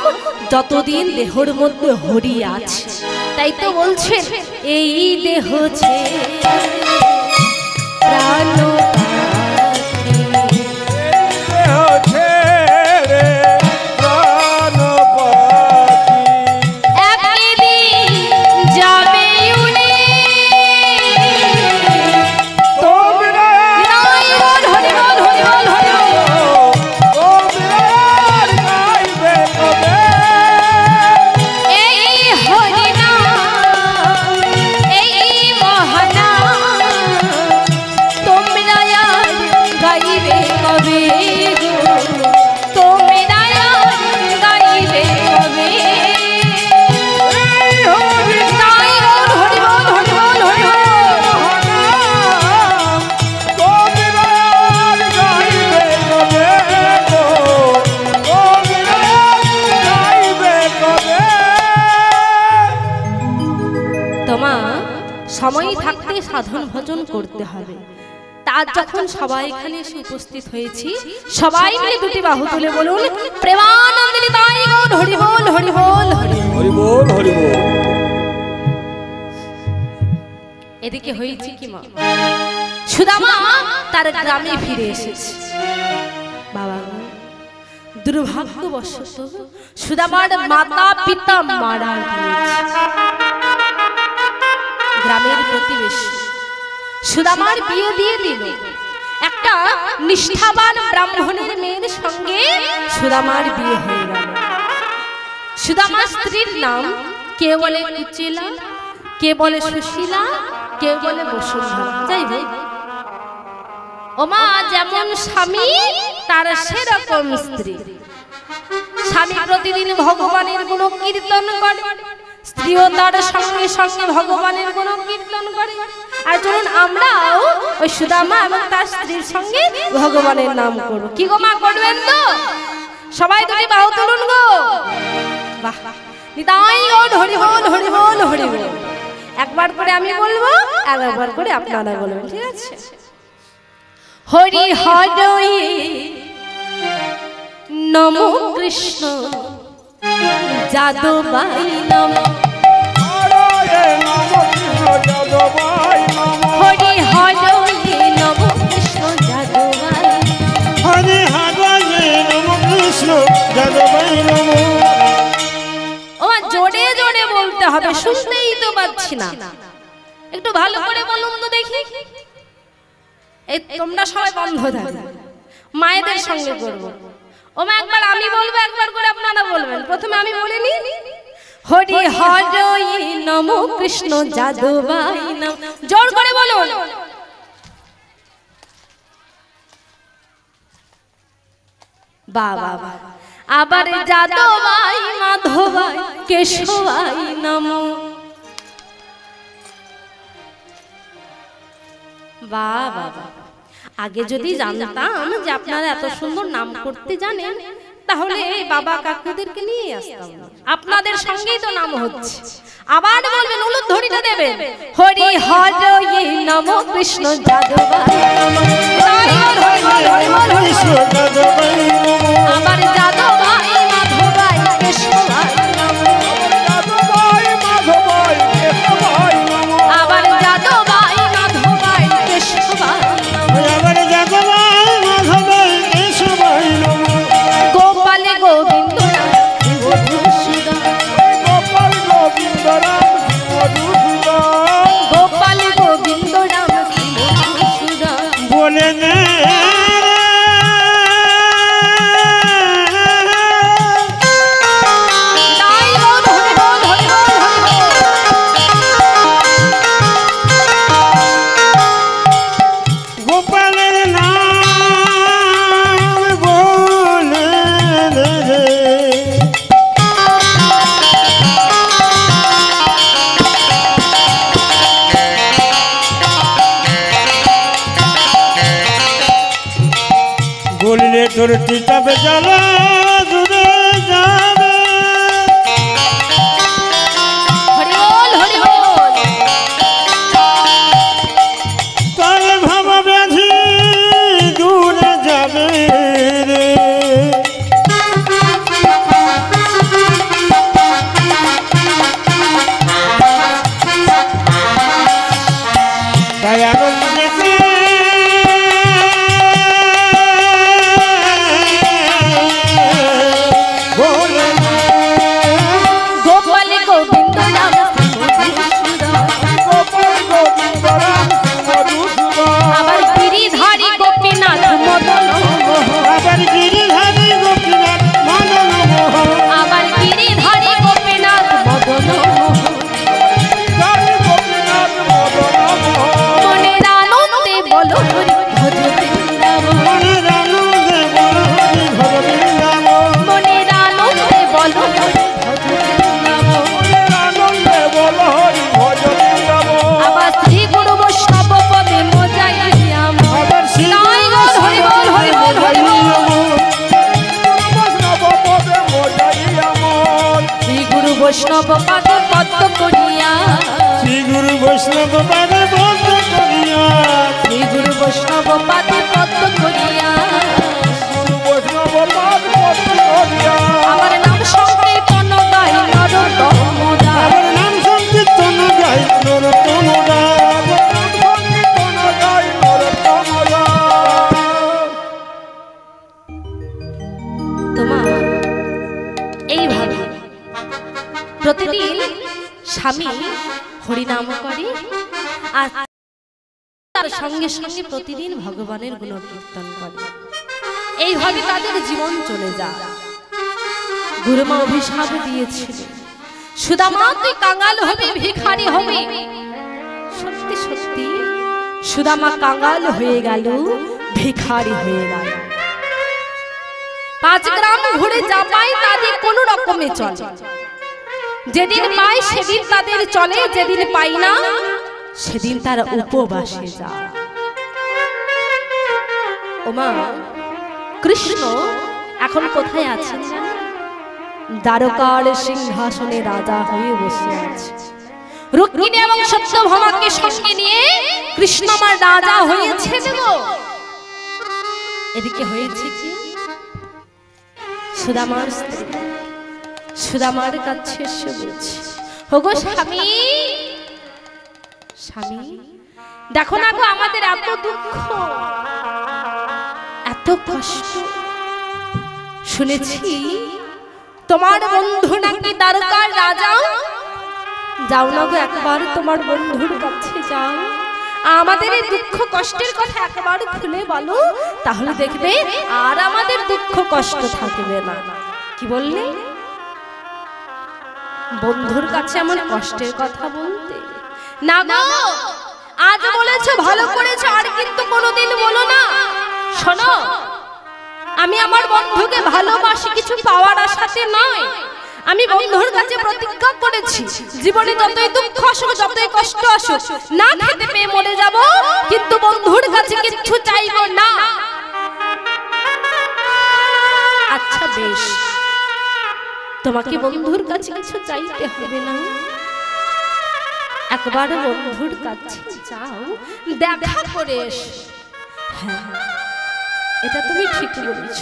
যতদিন দেহর মধ্যে হরি আছে। তাই তো বলছেন এই দেহ ছেড়ে প্রাণ ওমা সময় থাকতে সাধন ভজন করতে হবে। তার যখন সবাই এখানে এসে উপস্থিত হয়েছি, সবাই মিলে দুটি বাহু তুলে বলুন প্রেমানন্দে নিতাই গৌর হরি বল হরি বল হরি হরি বল হরি বল। এদিকে হয়েছে কি মা, সুদামা তার গ্রামে ফিরে এসেছে। বাবা দুর্ভাগ্যবশত সুদামার মাতা পিতা মারা গিয়েছে। গ্রামের প্রতিবেশী সুদামার বিয়ে দিয়ে দিল একটা নিষ্ঠাবান ব্রাহ্মণের মেয়ের সঙ্গে। সুদামার বিয়ে হয়ে গেল। সুদামার স্ত্রীর নাম কে বলে কুচিলা, কে বলে সুশীলা, কে বলে বসুন্ধরা। যাই হোক, ওমা যেমন স্বামী তার সেরকম স্ত্রী। স্বামী প্রতিদিন ভগবানের গুণ কীর্তন করে, স্ত্রীও তার সঙ্গে সঙ্গে ভগবানের গুণ কীর্তন করে। আর চলুন আমরাও ওই সুদামা এবং তার স্ত্রীর সঙ্গে ভগবানের নাম করব। কি গো মা, করবেন তো? সবাই দুটি বাহু তুলুন গো। বাহ, নিতাই গৌর হরি বল হরি বল হরি বল। একবার করে আমি বলবো, একবার করে আপনারা বলবেন, ঠিক আছে? হরি হরি নমো কৃষ্ণ যাদবাই নমঃ। হরি হরি নমো কৃষ্ণ যাদবাই। হরি হরি নমো কৃষ্ণ যাদবাই নমঃ। ও জোরে জোরে বলতে হবে, শুনতেই তো পাচ্ছি না। একটু ভালো করে বলুন তো দেখি। এই তোমরা সবাই বন্ধ থাকবে, মায়েদের সঙ্গে করবো। ওমা একবার আমি বলবো, একবার করে আপনারা বলবেন। প্রথমে আমি বলে নি, হরি হরি নমো কৃষ্ণ যাদবাই নমঃ। জোর করে বলুন। বাবা আবার যাদবাই মাধবাই কেশবাই নমঃ। বাবা আগে যদি জানতাম যে আপনারা এত সুন্দর নাম করতে জানেন, তাহলে এই বাবা কাকুদেরকে নিয়ে আসতাম। আপনাদের সঙ্গেই তো নাম হচ্ছে। আবার বলবেন, উলুধ্বনিটা দেবেন। হরি হরি নমো কৃষ্ণ যাদবাই নমঃ। আবার যাদবাই মাধবাই কেশবাই নমঃ। আবার যাদবাই মাধবাই কেশবাই নমঃ। গোপাল গোবিন্দ গোপাল গোবিন্দ রাম বলে নে। বললে তোর টিকাবে জ্বালা দূরে যাবে। হরি বল হরি বল। তার ভাবা ব্যাধি দূরে যাবে রে। তাই আনন্দে পাদে পদ্ম করিয়া, শ্রী গুরু বৈষ্ণব পাদে পদ্ম করিয়া, শ্রী গুরু বৈষ্ণব পাদে পদ্ম করিয়া, গুরু বৈষ্ণব পাদে পদ্ম করিয়া, আমার নাম সংকীর্তন গাই নরোত্তম দাস, আমার নাম সংকীর্তন গাই নরোত্তম দাস, সংকীর্তন গাই নরোত্তম দাস। তোমার এইভাবে প্রতিদিন স্বামী হরিনাম করে আর তার সঙ্গে সঙ্গে প্রতিদিন ভগবানের গুণকীর্তন করে। এইভাবে তাদের জীবন চলে যায়। গুরুমা অভিশাপ দিয়েছিল, সুদামা তুই কাঙাল হবে, ভিখারি হবে। সত্যি সত্যি সুদামা কাঙাল হয়ে গেল, ভিখারি হয়ে গেল। 5 গ্রাম ঘুরে যা পাই তাদের কোন রকমে চলে, যেদিন পাই সেদিন তাদের চলে, যেদিন পাই না সেদিন তারা উপবাসে যায়। ওমা, কৃষ্ণ এখন কোথায় আছেন? দ্বারকার সিংহাসনে রাজা হয়ে বসে আছে। রুক্মিণী এবং সত্যভামাকে সঙ্গে নিয়ে কৃষ্ণ আমার রাজা হয়েছে। গো এদিকে হয়েছে কি, সুদামার স্ত্রী সুদামার কাছে এসে বলছে, ওগো স্বামী, স্বামী দেখো না গো, আমাদের এত দুঃখ, এত কষ্ট। শুনেছি তোমার বন্ধু নাকি দ্বারকার রাজা। যাও না গো, একবার তোমার বন্ধুর কাছে যাও, আমাদের এই দুঃখ কষ্টের কথা একবার খুলে বলো, তাহলে দেখবে আর আমাদের দুঃখ কষ্ট থাকবে না। কি বললে? বন্ধুর কাছে আমার কষ্টের কথা বলতে? না গো, আজ বলেছো ভালো করেছো, আর কিন্তু কোনোদিন বলো না। শোনো, আমি আমার বন্ধুকে ভালোবাসি কিছু পাওয়ার আশাতে নয়। আমি বন্ধুর কাছে প্রতিজ্ঞা করেছি, জীবনে যতই দুঃখ আসুক, যতই কষ্ট আসুক, না খেতে পেয়ে মরে যাব, কিন্তু বন্ধুর কাছে কিছু চাইব না। আচ্ছা বেশ, তোমাকে বন্ধুর কাছে কিছু চাইতে হবে না, একবার বন্ধুর কাছে যাও, দেখা করে এসো। হ্যাঁ, এটা তুমি ঠিক বলেছ।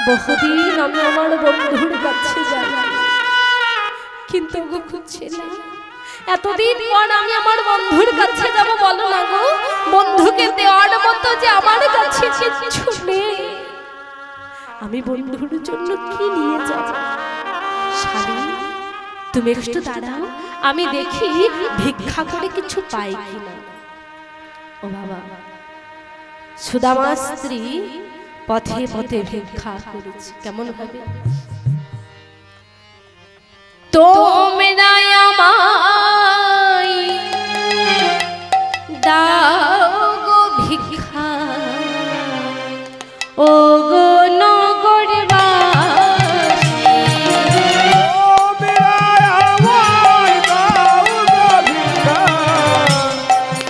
বহুদিন আমি আমার বন্ধুর কাছে যাই, কিন্তু গো খুঁজছে না। এতদিন পর আমি আমার বন্ধুর কাছে যাব, বলো না গো, বন্ধুকে দেওয়ার মতো যে আমার কাছে কিছু নেই। আমি বন্ধুর জন্য কি নিয়ে যাব? স্বামী, তুমি একটু দাঁড়াও, আমি দেখি ভিক্ষা করে কিছু পাই কিনা। ও বাবা, সুদামার স্ত্রী পথে পথে ভিক্ষা করেছে। কেমন ভাবে? তোমরা আমায় দাও গো ভিক্ষা, ও গো নগরবাসী, তোমরা আমায় দাও গো ভিক্ষা,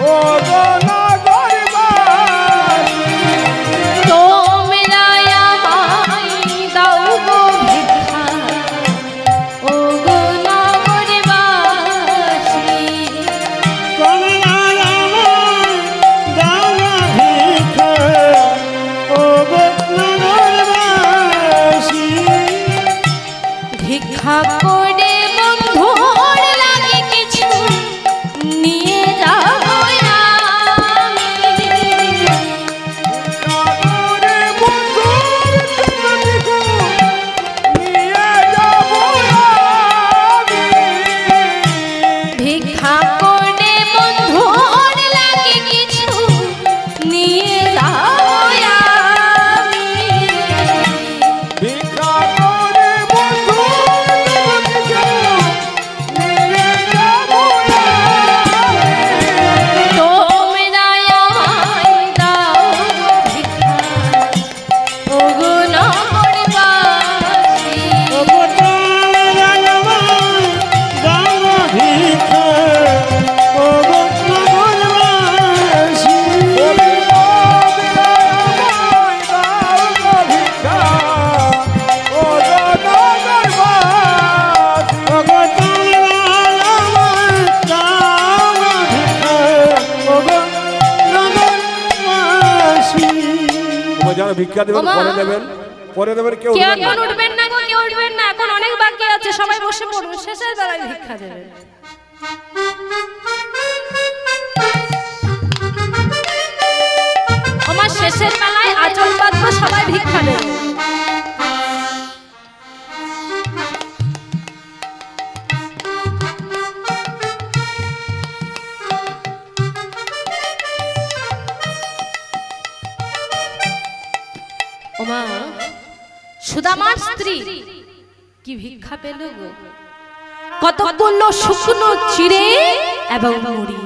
ও গো নগরবাসী। ভিক্ষা দেবেন, পরে দেবেন। কেউ এখন উঠবেন না গো, কেউ উঠবেন না, এখন অনেক বাকি আছে, সবাই বসে পড়ুন, শেষের বেলায় ভিক্ষা দেবেন। আমার শেষের বেলায় আচল বাঁধবো, সবাই ভিক্ষা দেবেন। ওমা, সুদামার স্ত্রী কি ভিক্ষা পেল গো, কতগুলো শুকনো চিড়ে এবং মুড়ি।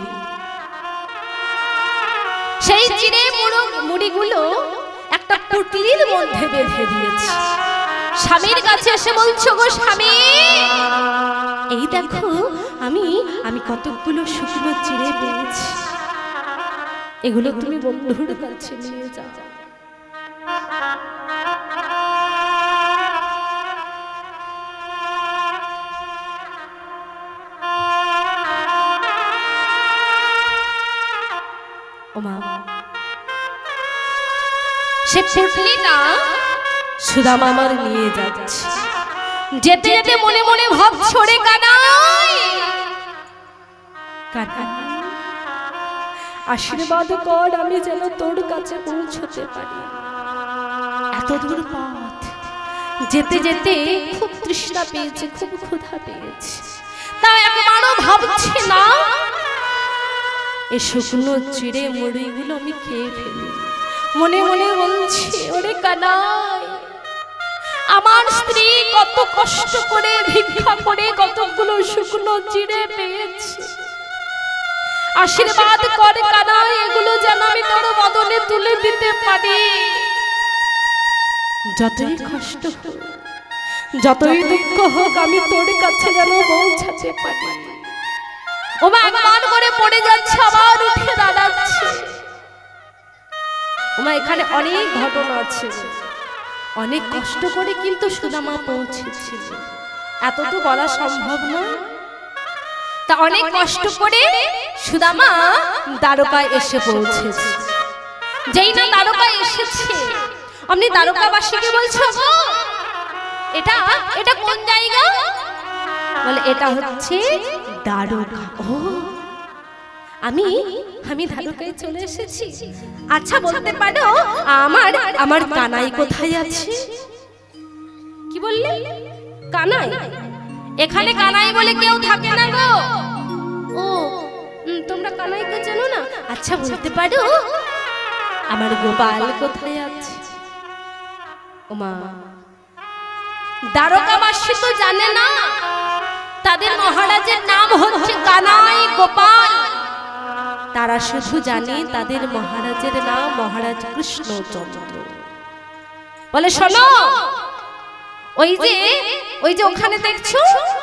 সেই চিড়ে মুড়িগুলো একটা পুটলির মধ্যে বেঁধে দিয়েছে। স্বামীর কাছে এসে বলছো, গো স্বামী, এই দেখো আমি কতগুলো শুকনো চিড়ে পেয়েছি, এগুলো তুমি বন্ধুর কাছে নিয়ে যাও। সে পুটলিটা সুদামা আমার নিয়ে যাচ্ছে। যেতে যেতে মনে মনে ভাব ছড়ে, কানাই আশীর্বাদ কর, আমি যেন তোর কাছে পৌঁছতে পারি। এত দূর পথ যেতে যেতে খুব তৃষ্ণা পেয়েছে, খুব ক্ষুধা পেয়েছে, তাই একবারও ভাবছি না এই শুকনো চিড়ে মুড়িগুলো আমি খেয়ে ফেলি। মনে মনে বলছি, ওরে কানাই, আমার স্ত্রী কত কষ্ট করে ভিক্ষা করে কতগুলো শুকনো চিড়ে পেয়েছে, আশীর্বাদ কর কানাই, এগুলো যেন আমি তোর বদনে তুলে দিতে পারি। যতই কষ্ট হোক, যতই দুঃখ হোক, আমি তোর কাছে যেন পৌঁছাতে পারি। ওমা একবার করে পড়ে যাচ্ছে, আবার উঠে দাঁড়াচ্ছে। ওমা এখানে অনেক ঘটনা আছে, অনেক কষ্ট করে কিন্তু সুদামা পৌঁছেছিল, এত তো বলা সম্ভব নয়। তা অনেক কষ্ট করে সুদামা দ্বারকায় এসে পৌঁছেছে। যেই না দ্বারকায় এসেছে, আপনি দ্বারকাবাসীকে বলছো, গো এটা এটা কোন জায়গা? বলে এটা হচ্ছে দ্বারকা। ও, আমি দ্বারকায় চলে এসেছি। আচ্ছা বলতে পারো আমার কানাই কোথায় আছে? কি বললে? কানাই? এখানে কানাই বলে কেউ থাকে না গো। ও, তোমরা কানাইকে জানো না? আচ্ছা বলতে পারো আমার গোপাল কোথায় আছে? ওমা, দ্বারকাবাসী তো জানে না তাদের মহারাজের নাম হচ্ছে কানাই গোপাল। তারা শুধু জানে তাদের মহারাজের নাম মহারাজ কৃষ্ণচন্দ্র। বলে শোনো, ওই যে ওখানে দেখছো,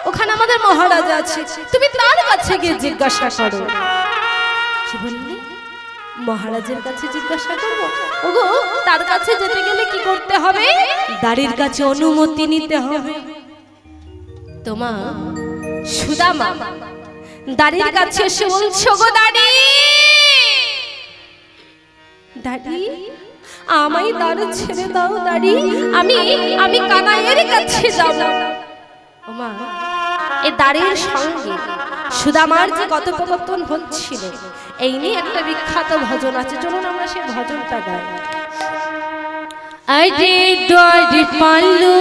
ওখানে আমাদের মহারাজ আছে, তুমি তার কাছে গিয়ে জিজ্ঞাসা করো। কি বললি? মহারাজের কাছে জিজ্ঞাসা করবো? ওগো, তার কাছে যেতে গেলে কি করতে হবে? দাঁড়ির কাছে অনুমতি নিতে হবে। তোমা সুদামা দাঁড়ির কাছে এসে বলছো, গো দাঁড়ি, দাঁড়ি আমায় দাঁড় ছেড়ে দাও, দাঁড়ি আমি কানাইয়ের কাছে যাব। ওমা, এই দাঁড়ির সঙ্গে সুদামার যে কথোপকথন হচ্ছিল, এই নিয়ে একটা বিখ্যাত ভজন আছে, চলুন আমরা সেই ভজনটা গাই। আরে দ্বারি পালো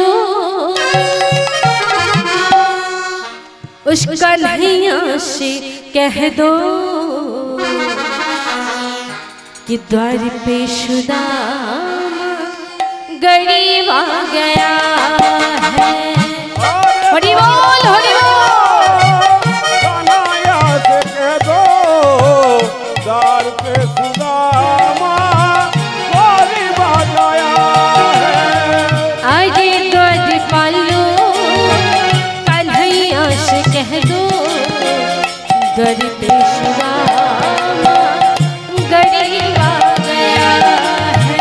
उस कन्हैया से कह दो कि द्वार पे सुदामा गरीब आ गया है। हरि बोल, हरि बोल। कन्हैया से कह दो द्वार पे सुदामा गरीब आ गया है। आज द्वार पालो कन्हैया से कह दो द्वार पे सुदामा गरीब आ गया है।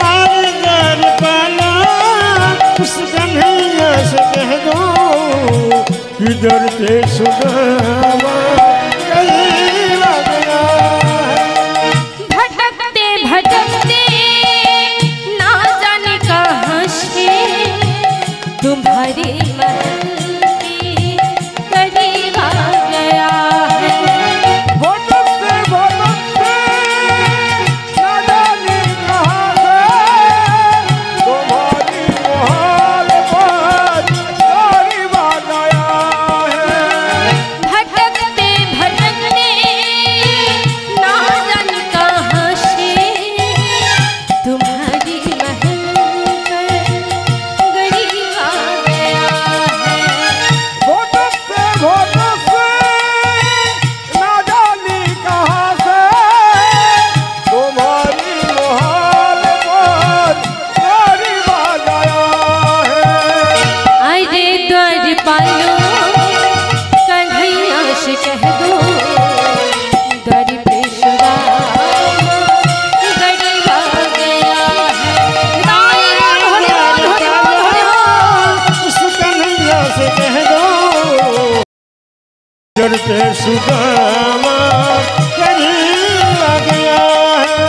आज द्वार पालो उस कन्हैया से कह दो कि द्वार पे सुदामा गरीब आ गया है। भटकते भटकते नाथ दर पे सुदामा कहीं आ गया है।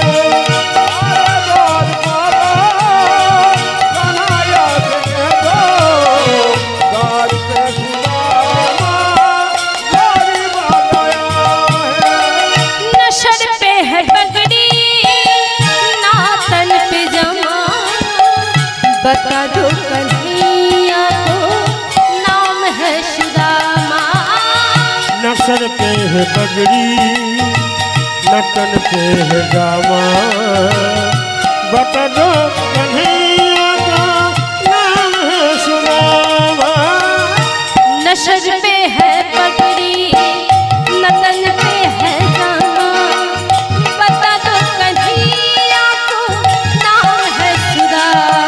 बता दो कन्हैया को नाम है सुदामा। न सर पे है पगड़ी न तन पे है जामा, बता दो कन्हैया का नाम है सुदामा। न सर पे है पगड़ी न तन पे है जामा, बता दो कन्हैया को नाम है सुदामा।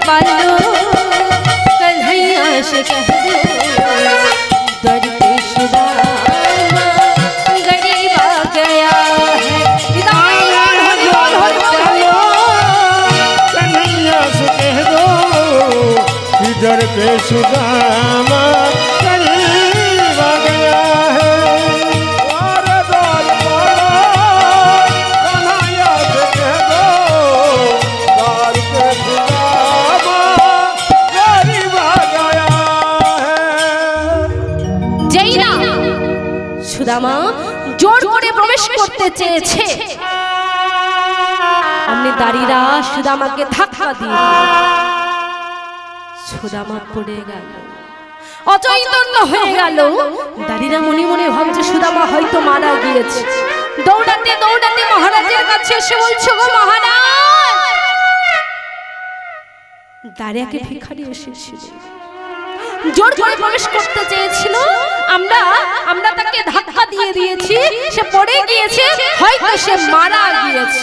पालो कन्हैया से कह दो दर पे सुदामा गरीब आ गया है। कन्हैया से कह दो दर पे सुदामा गरीब आ गया है। সুদামা জোর করে প্রবেশ করতে চেয়েছে, অমনি দাঁড়িরা সুদামাকে ধাক্কা দিয়ে সুদামা পড়ে গেল, অচৈতন্য হয়ে গেল। দাঁড়িরা মনে মনে ভাবছে সুদামা হয়তো মারা গিয়েছে। দৌড়াতে দৌড়াতে মহারাজের কাছে এসে বলছে, গো মহারাজ, দাঁড়িয়াকে ভিখারি এসেছিল, জোর করে প্রবেশ করতে চেয়েছিল, আমরা তাকে ধাক্কা দিয়ে দিয়েছি, সে পড়ে গিয়েছে, হয়তো সে মারা গিয়েছে।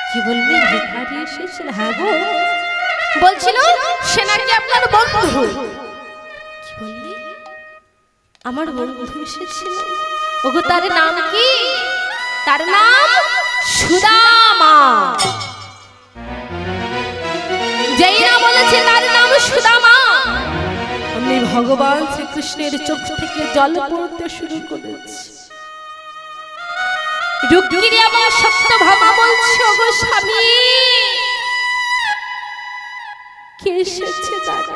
কি বললি? ভিখারি এসেছিল? হ্যাঁ গো, বলছিল সে নাকি আপনার বন্ধু। কি বললি? আমার বন্ধু এসেছিল? ওগো, তার নাম কি? তার নাম সুদামা। যেই না বলেছে তার নাম সুদামা, অমনি ভগবান শ্রীকৃষ্ণের চোখ থেকে জল পড়তে শুরু করেছে। রুক্মিণী আমার সত্যভামা বলছে, ওগো স্বামী, কে এসেছে দাঁড়া?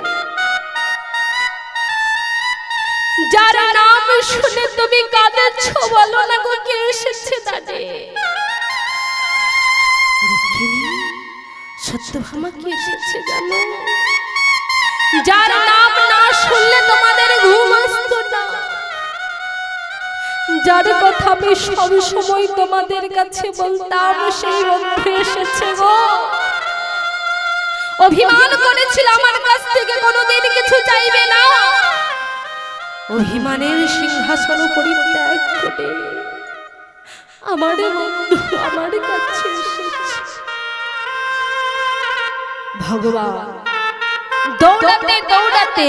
যার নাম শুনে তুমি কাঁদেছ, বলো না গো কে এসেছে দাঁড়ে? রুক্মিণী, সত্যভামা কি এসেছে জানো? যার নাম না শুনলে তোমাদের ঘুম আসতো না, যার কথা আমি সব সময় তোমাদের কাছে বলতাম, সেই বন্ধু এসেছে গো। অভিমান করেছিল আমার কাছ থেকে কোনোদিন কিছু চাইবে না, অভিমানের সিংহাসন পরিত্যাগ করে আমার বন্ধু আমার কাছে এসেছে। ভগবান দৌড়াতে দৌড়াতে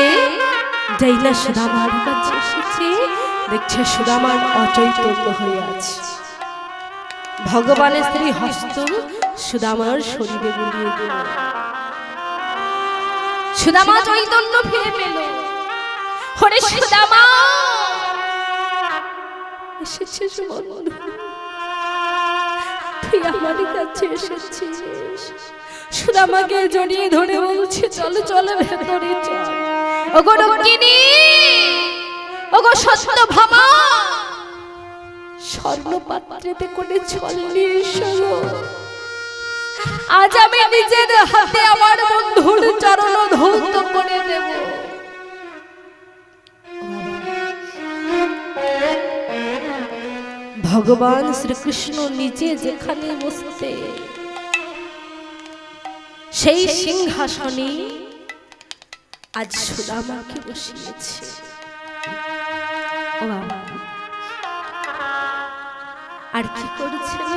যেই না সুদামার কাছে এসেছে, দেখছে সুদামার অচৈতন্য হয়ে আছে। ভগবানের স্ত্রী হস্ত সুদামার শরীরে বুলিয়ে দিল, সুদামা চৈতন্য ফিরে পেল। ওরে সুদামা, এসেছিস বন্ধু, তুই আমার কাছে এসেছিস। সুদামাকে জড়িয়ে ধরে বলছে, চলো চলো ভেতরে চল। ওগো রুক্মিণী, ওগো সত্যভামা, স্বর্ণ পাত্রেতে করে জল নিয়ে এসো। আজ আমি নিজের হাতে আমার বন্ধুর চরণ ধৌত করে দেব। ভগবান শ্রীকৃষ্ণ নিজে যেখানে বসতে, সেই সিংহাসনে আজ সুদামাকে বসিয়েছে। ও বাবা, আর কি করছেন?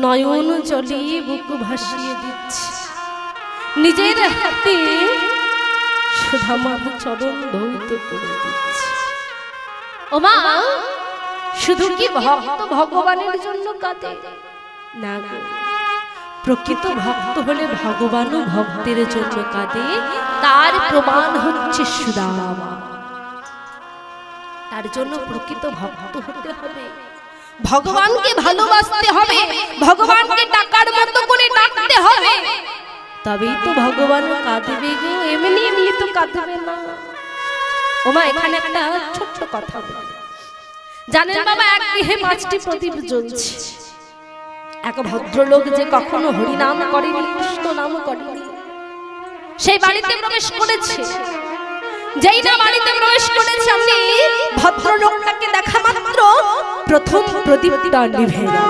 নয়ন জলে বুক ভাসিয়ে দিচ্ছে, নিজের হাতে সুধামার চরণ ধৌত করে দিচ্ছে। ও মা, শুধু কি ভক্ত ভগবানের জন্য কাঁদে? না গো, প্রকৃত ভক্ত হলে ভগবানও ভক্তের জন্য কাঁদে। তার প্রমাণ হচ্ছে সুদামা। তার জন্য প্রকৃত ভক্ত হতে হবে, ভগবানকে ভালোবাসতে হবে, ভগবানকে ডাকার মতো করে ডাকতে হবে, তবেই তো ভগবান কাঁদবে গো। এমনি এমনি তো কাঁদবে না। ওমা, এখানে একটা ছোট্ট কথা বলি। জানেন বাবা, এক গৃহে 5টি প্রদীপ জ্বলছে। এক ভদ্রলোক যে কখনো হরি নাম করেনি, কৃষ্ণ নাম করেনি, সেই বাড়িতে প্রবেশ করেছে। যেই না বাড়িতে প্রবেশ করেছে, আমি ভদ্রলোকটাকে দেখা মাত্র প্রথম প্রদীপটা নিভে গেল।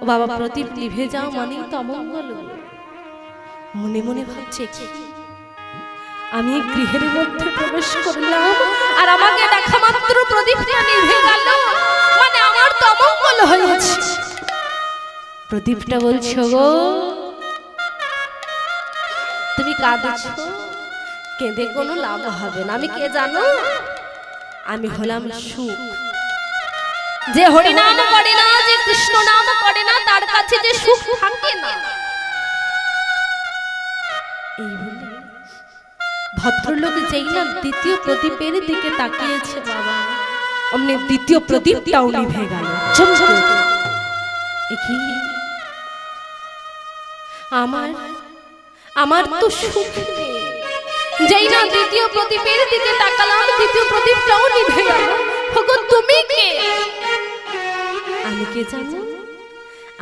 ও বাবা, প্রদীপ নিভে যাও মানেই তো অমঙ্গল। মনে মনে ভাবছে, আমি গৃহের মধ্যে প্রবেশ করলাম আর আমাকে দেখা মাত্র প্রদীপটা নিভে গেল, মানে আমার তো অমঙ্গল হয়েছে। প্রদীপটা বলছো, গো তুমি কাঁদছো, কেঁদে কোনো লাভ হবে না। আমি কে জানো? আমি হলাম সুখ। যে হরি নাম করে না, যে কৃষ্ণ নাম করে না, তার কাছে যে সুখ থাকে না। এই বলে ভদ্রলোক যেই না দ্বিতীয় প্রদীপের দিকে তাকিয়েছে বাবা, অমনি দ্বিতীয় প্রদীপটাও নিভে গেল। আমার তো সুখ নেই। যেই না দ্বিতীয় প্রদীপের দিকে তাকালাম, দ্বিতীয় প্রদীপটাও নিভে গেল। ওগো, তুমি কে? আমি কে জানো?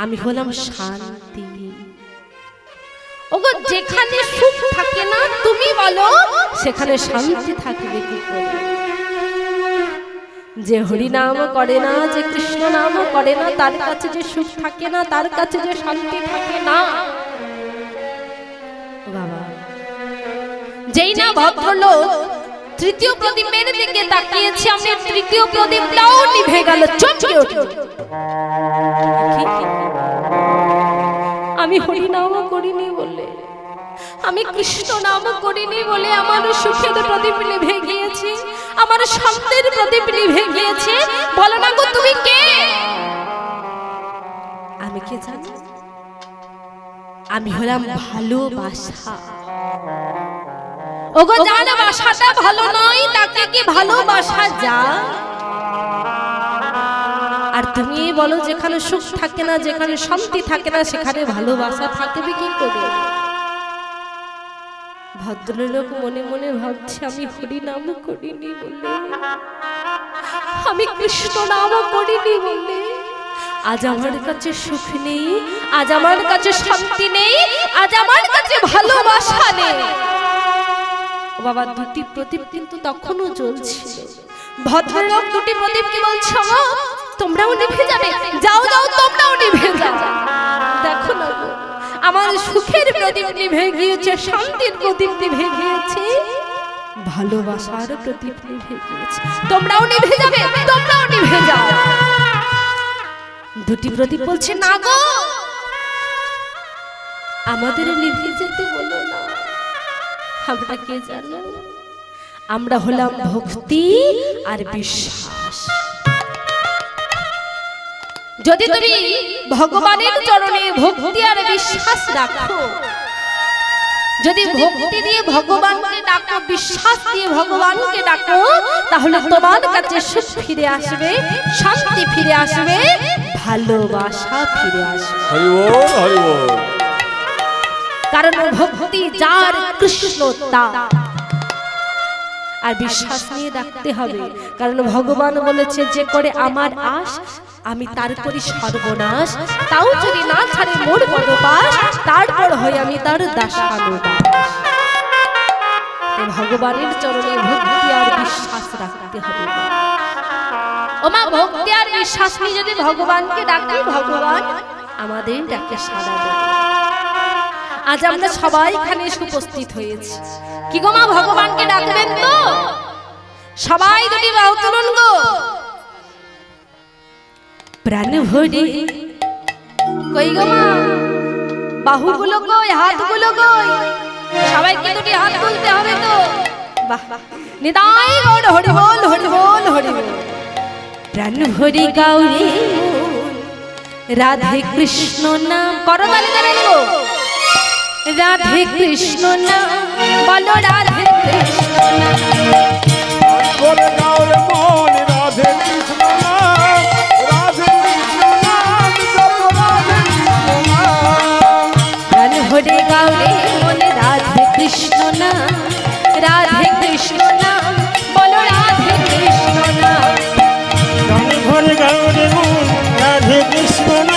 আমি হলাম শান্তি। ওগো, যেখানে সুখ থাকে না, তুমি বলো সেখানে শান্তি থাকবে কি করে? যে হরি নাম করে না, যে কৃষ্ণ নাম করে না, তার কাছে যে সুখ থাকে না, তার কাছে যে শান্তি থাকে না। বাবা, যেই না ভদ্রলোক তৃতীয় প্রদীপের দিকে তাকিয়েছে, আমি তৃতীয় প্রদীপটাও নিভে গেল। চমকে উঠল। আমি হরি নাম করিনি বলে, আমি কৃষ্ণ নাম করিনি বলে আমার সুখের প্রদীপ নিভে গিয়েছে, আমার শান্তির প্রদীপ নিভে গিয়েছে। বলো না গো, তুমি কে? আমি কে জানো? আমি হলাম ভালোবাসা। ওগো, যার বাসাটা ভালো নয় তাকে কি ভালোবাসা যায়? আর তুমি বলো, যেখানে সুখ থাকে না, যেখানে শান্তি থাকে না, সেখানে ভালোবাসা থাকবে কি করে? ভদ্রলোক মনে মনে ভাবছে, আমি হরি নাম করিনি বলে, আমি কৃষ্ণ নাম করিনি বলে আজ আমার কাছে সুখ নেই, আজ আমার কাছে শান্তি নেই, আজ আমার কাছে ভালোবাসা নেই। বাবা, 2টি প্রদীপ কিন্তু তখনও জ্বলছিল। ভদ্রলোক 2টি প্রদীপ কি বলছো, তোমরাও নিভে যাবে? যাও যাও, তোমরাও নিভে যাও। দেখো না গো, আমার সুখের প্রদীপ নিভে গিয়েছে, শান্তির প্রদীপ নিভে গিয়েছে, ভালোবাসার প্রদীপ নিভে গিয়েছে। তোমরাও নিভে যাবে, তোমরাও নিভে যাও। 2টি প্রদীপ বলছে, না গো, আমাদের নিভে যেতে বলো না। আমরা কে জানো? আমরা হলাম ভক্তি আর বিশ্বাস। যদি তুমি ভগবানের চরণে ভক্তি আর বিশ্বাস রাখো, যদি ভক্তি দিয়ে ভগবানকে ডাকো, বিশ্বাস দিয়ে ভগবানকে ডাকো, তাহলে তোমার কাছে সুখ ফিরে আসবে, শান্তি ফিরে আসবে, ভালোবাসা ফিরে আসবে। হরি বল, হরি বল। কারণ ভক্তি যার, কৃষ্ণ তার। আর বিশ্বাস নিয়ে ডাকতে হবে, কারণ ভগবান বলেছে, যে করে আমার আশ আমি তার করি সর্বনাশ, তাও যদি না ছাড়ে মোর পদপাশ, তারপর হয় আমি তার দাসানুদাস। ভগবানের চরণে ভক্তি আর বিশ্বাস রাখতে হবে। ওমা, ভক্তি আর বিশ্বাস নিয়ে যদি ভগবানকে ডাকি, ভগবান আমাদের ডাকে সাড়া দেবে। আজ আমরা সবাই এখানে উপস্থিত হয়েছি, কি গো মা, ভগবানকে ডাকবেন তো? সবাই 2টি বাহু তুলুন গো। প্রাণ ভরে কই গো মা, বাহুগুলো কই, হাতগুলো কই? সবাইকে দুটি হাত তুলতে হবে তো। বাহ, নিতাই গৌর হরি বল, হরি বল, হরি বল। প্রাণ হরি গৌরী রাধে কৃষ্ণ নাম করতালি করে নিব। রাধে কৃষ্ণ নাম বলো, রাধে কৃষ্ণ নাম। বলে গাওর মন রাধে কৃষ্ণ নাম, রাধে কৃষ্ণ নাম, যত রাধে কৃষ্ণ নাম। প্রাণ হরি গৌরী মনে রাধে কৃষ্ণ নাম, রাধে কৃষ্ণ নাম বলো, রাধে কৃষ্ণ নাম। প্রাণ ভরে গাওর মন রাধে কৃষ্ণ নাম,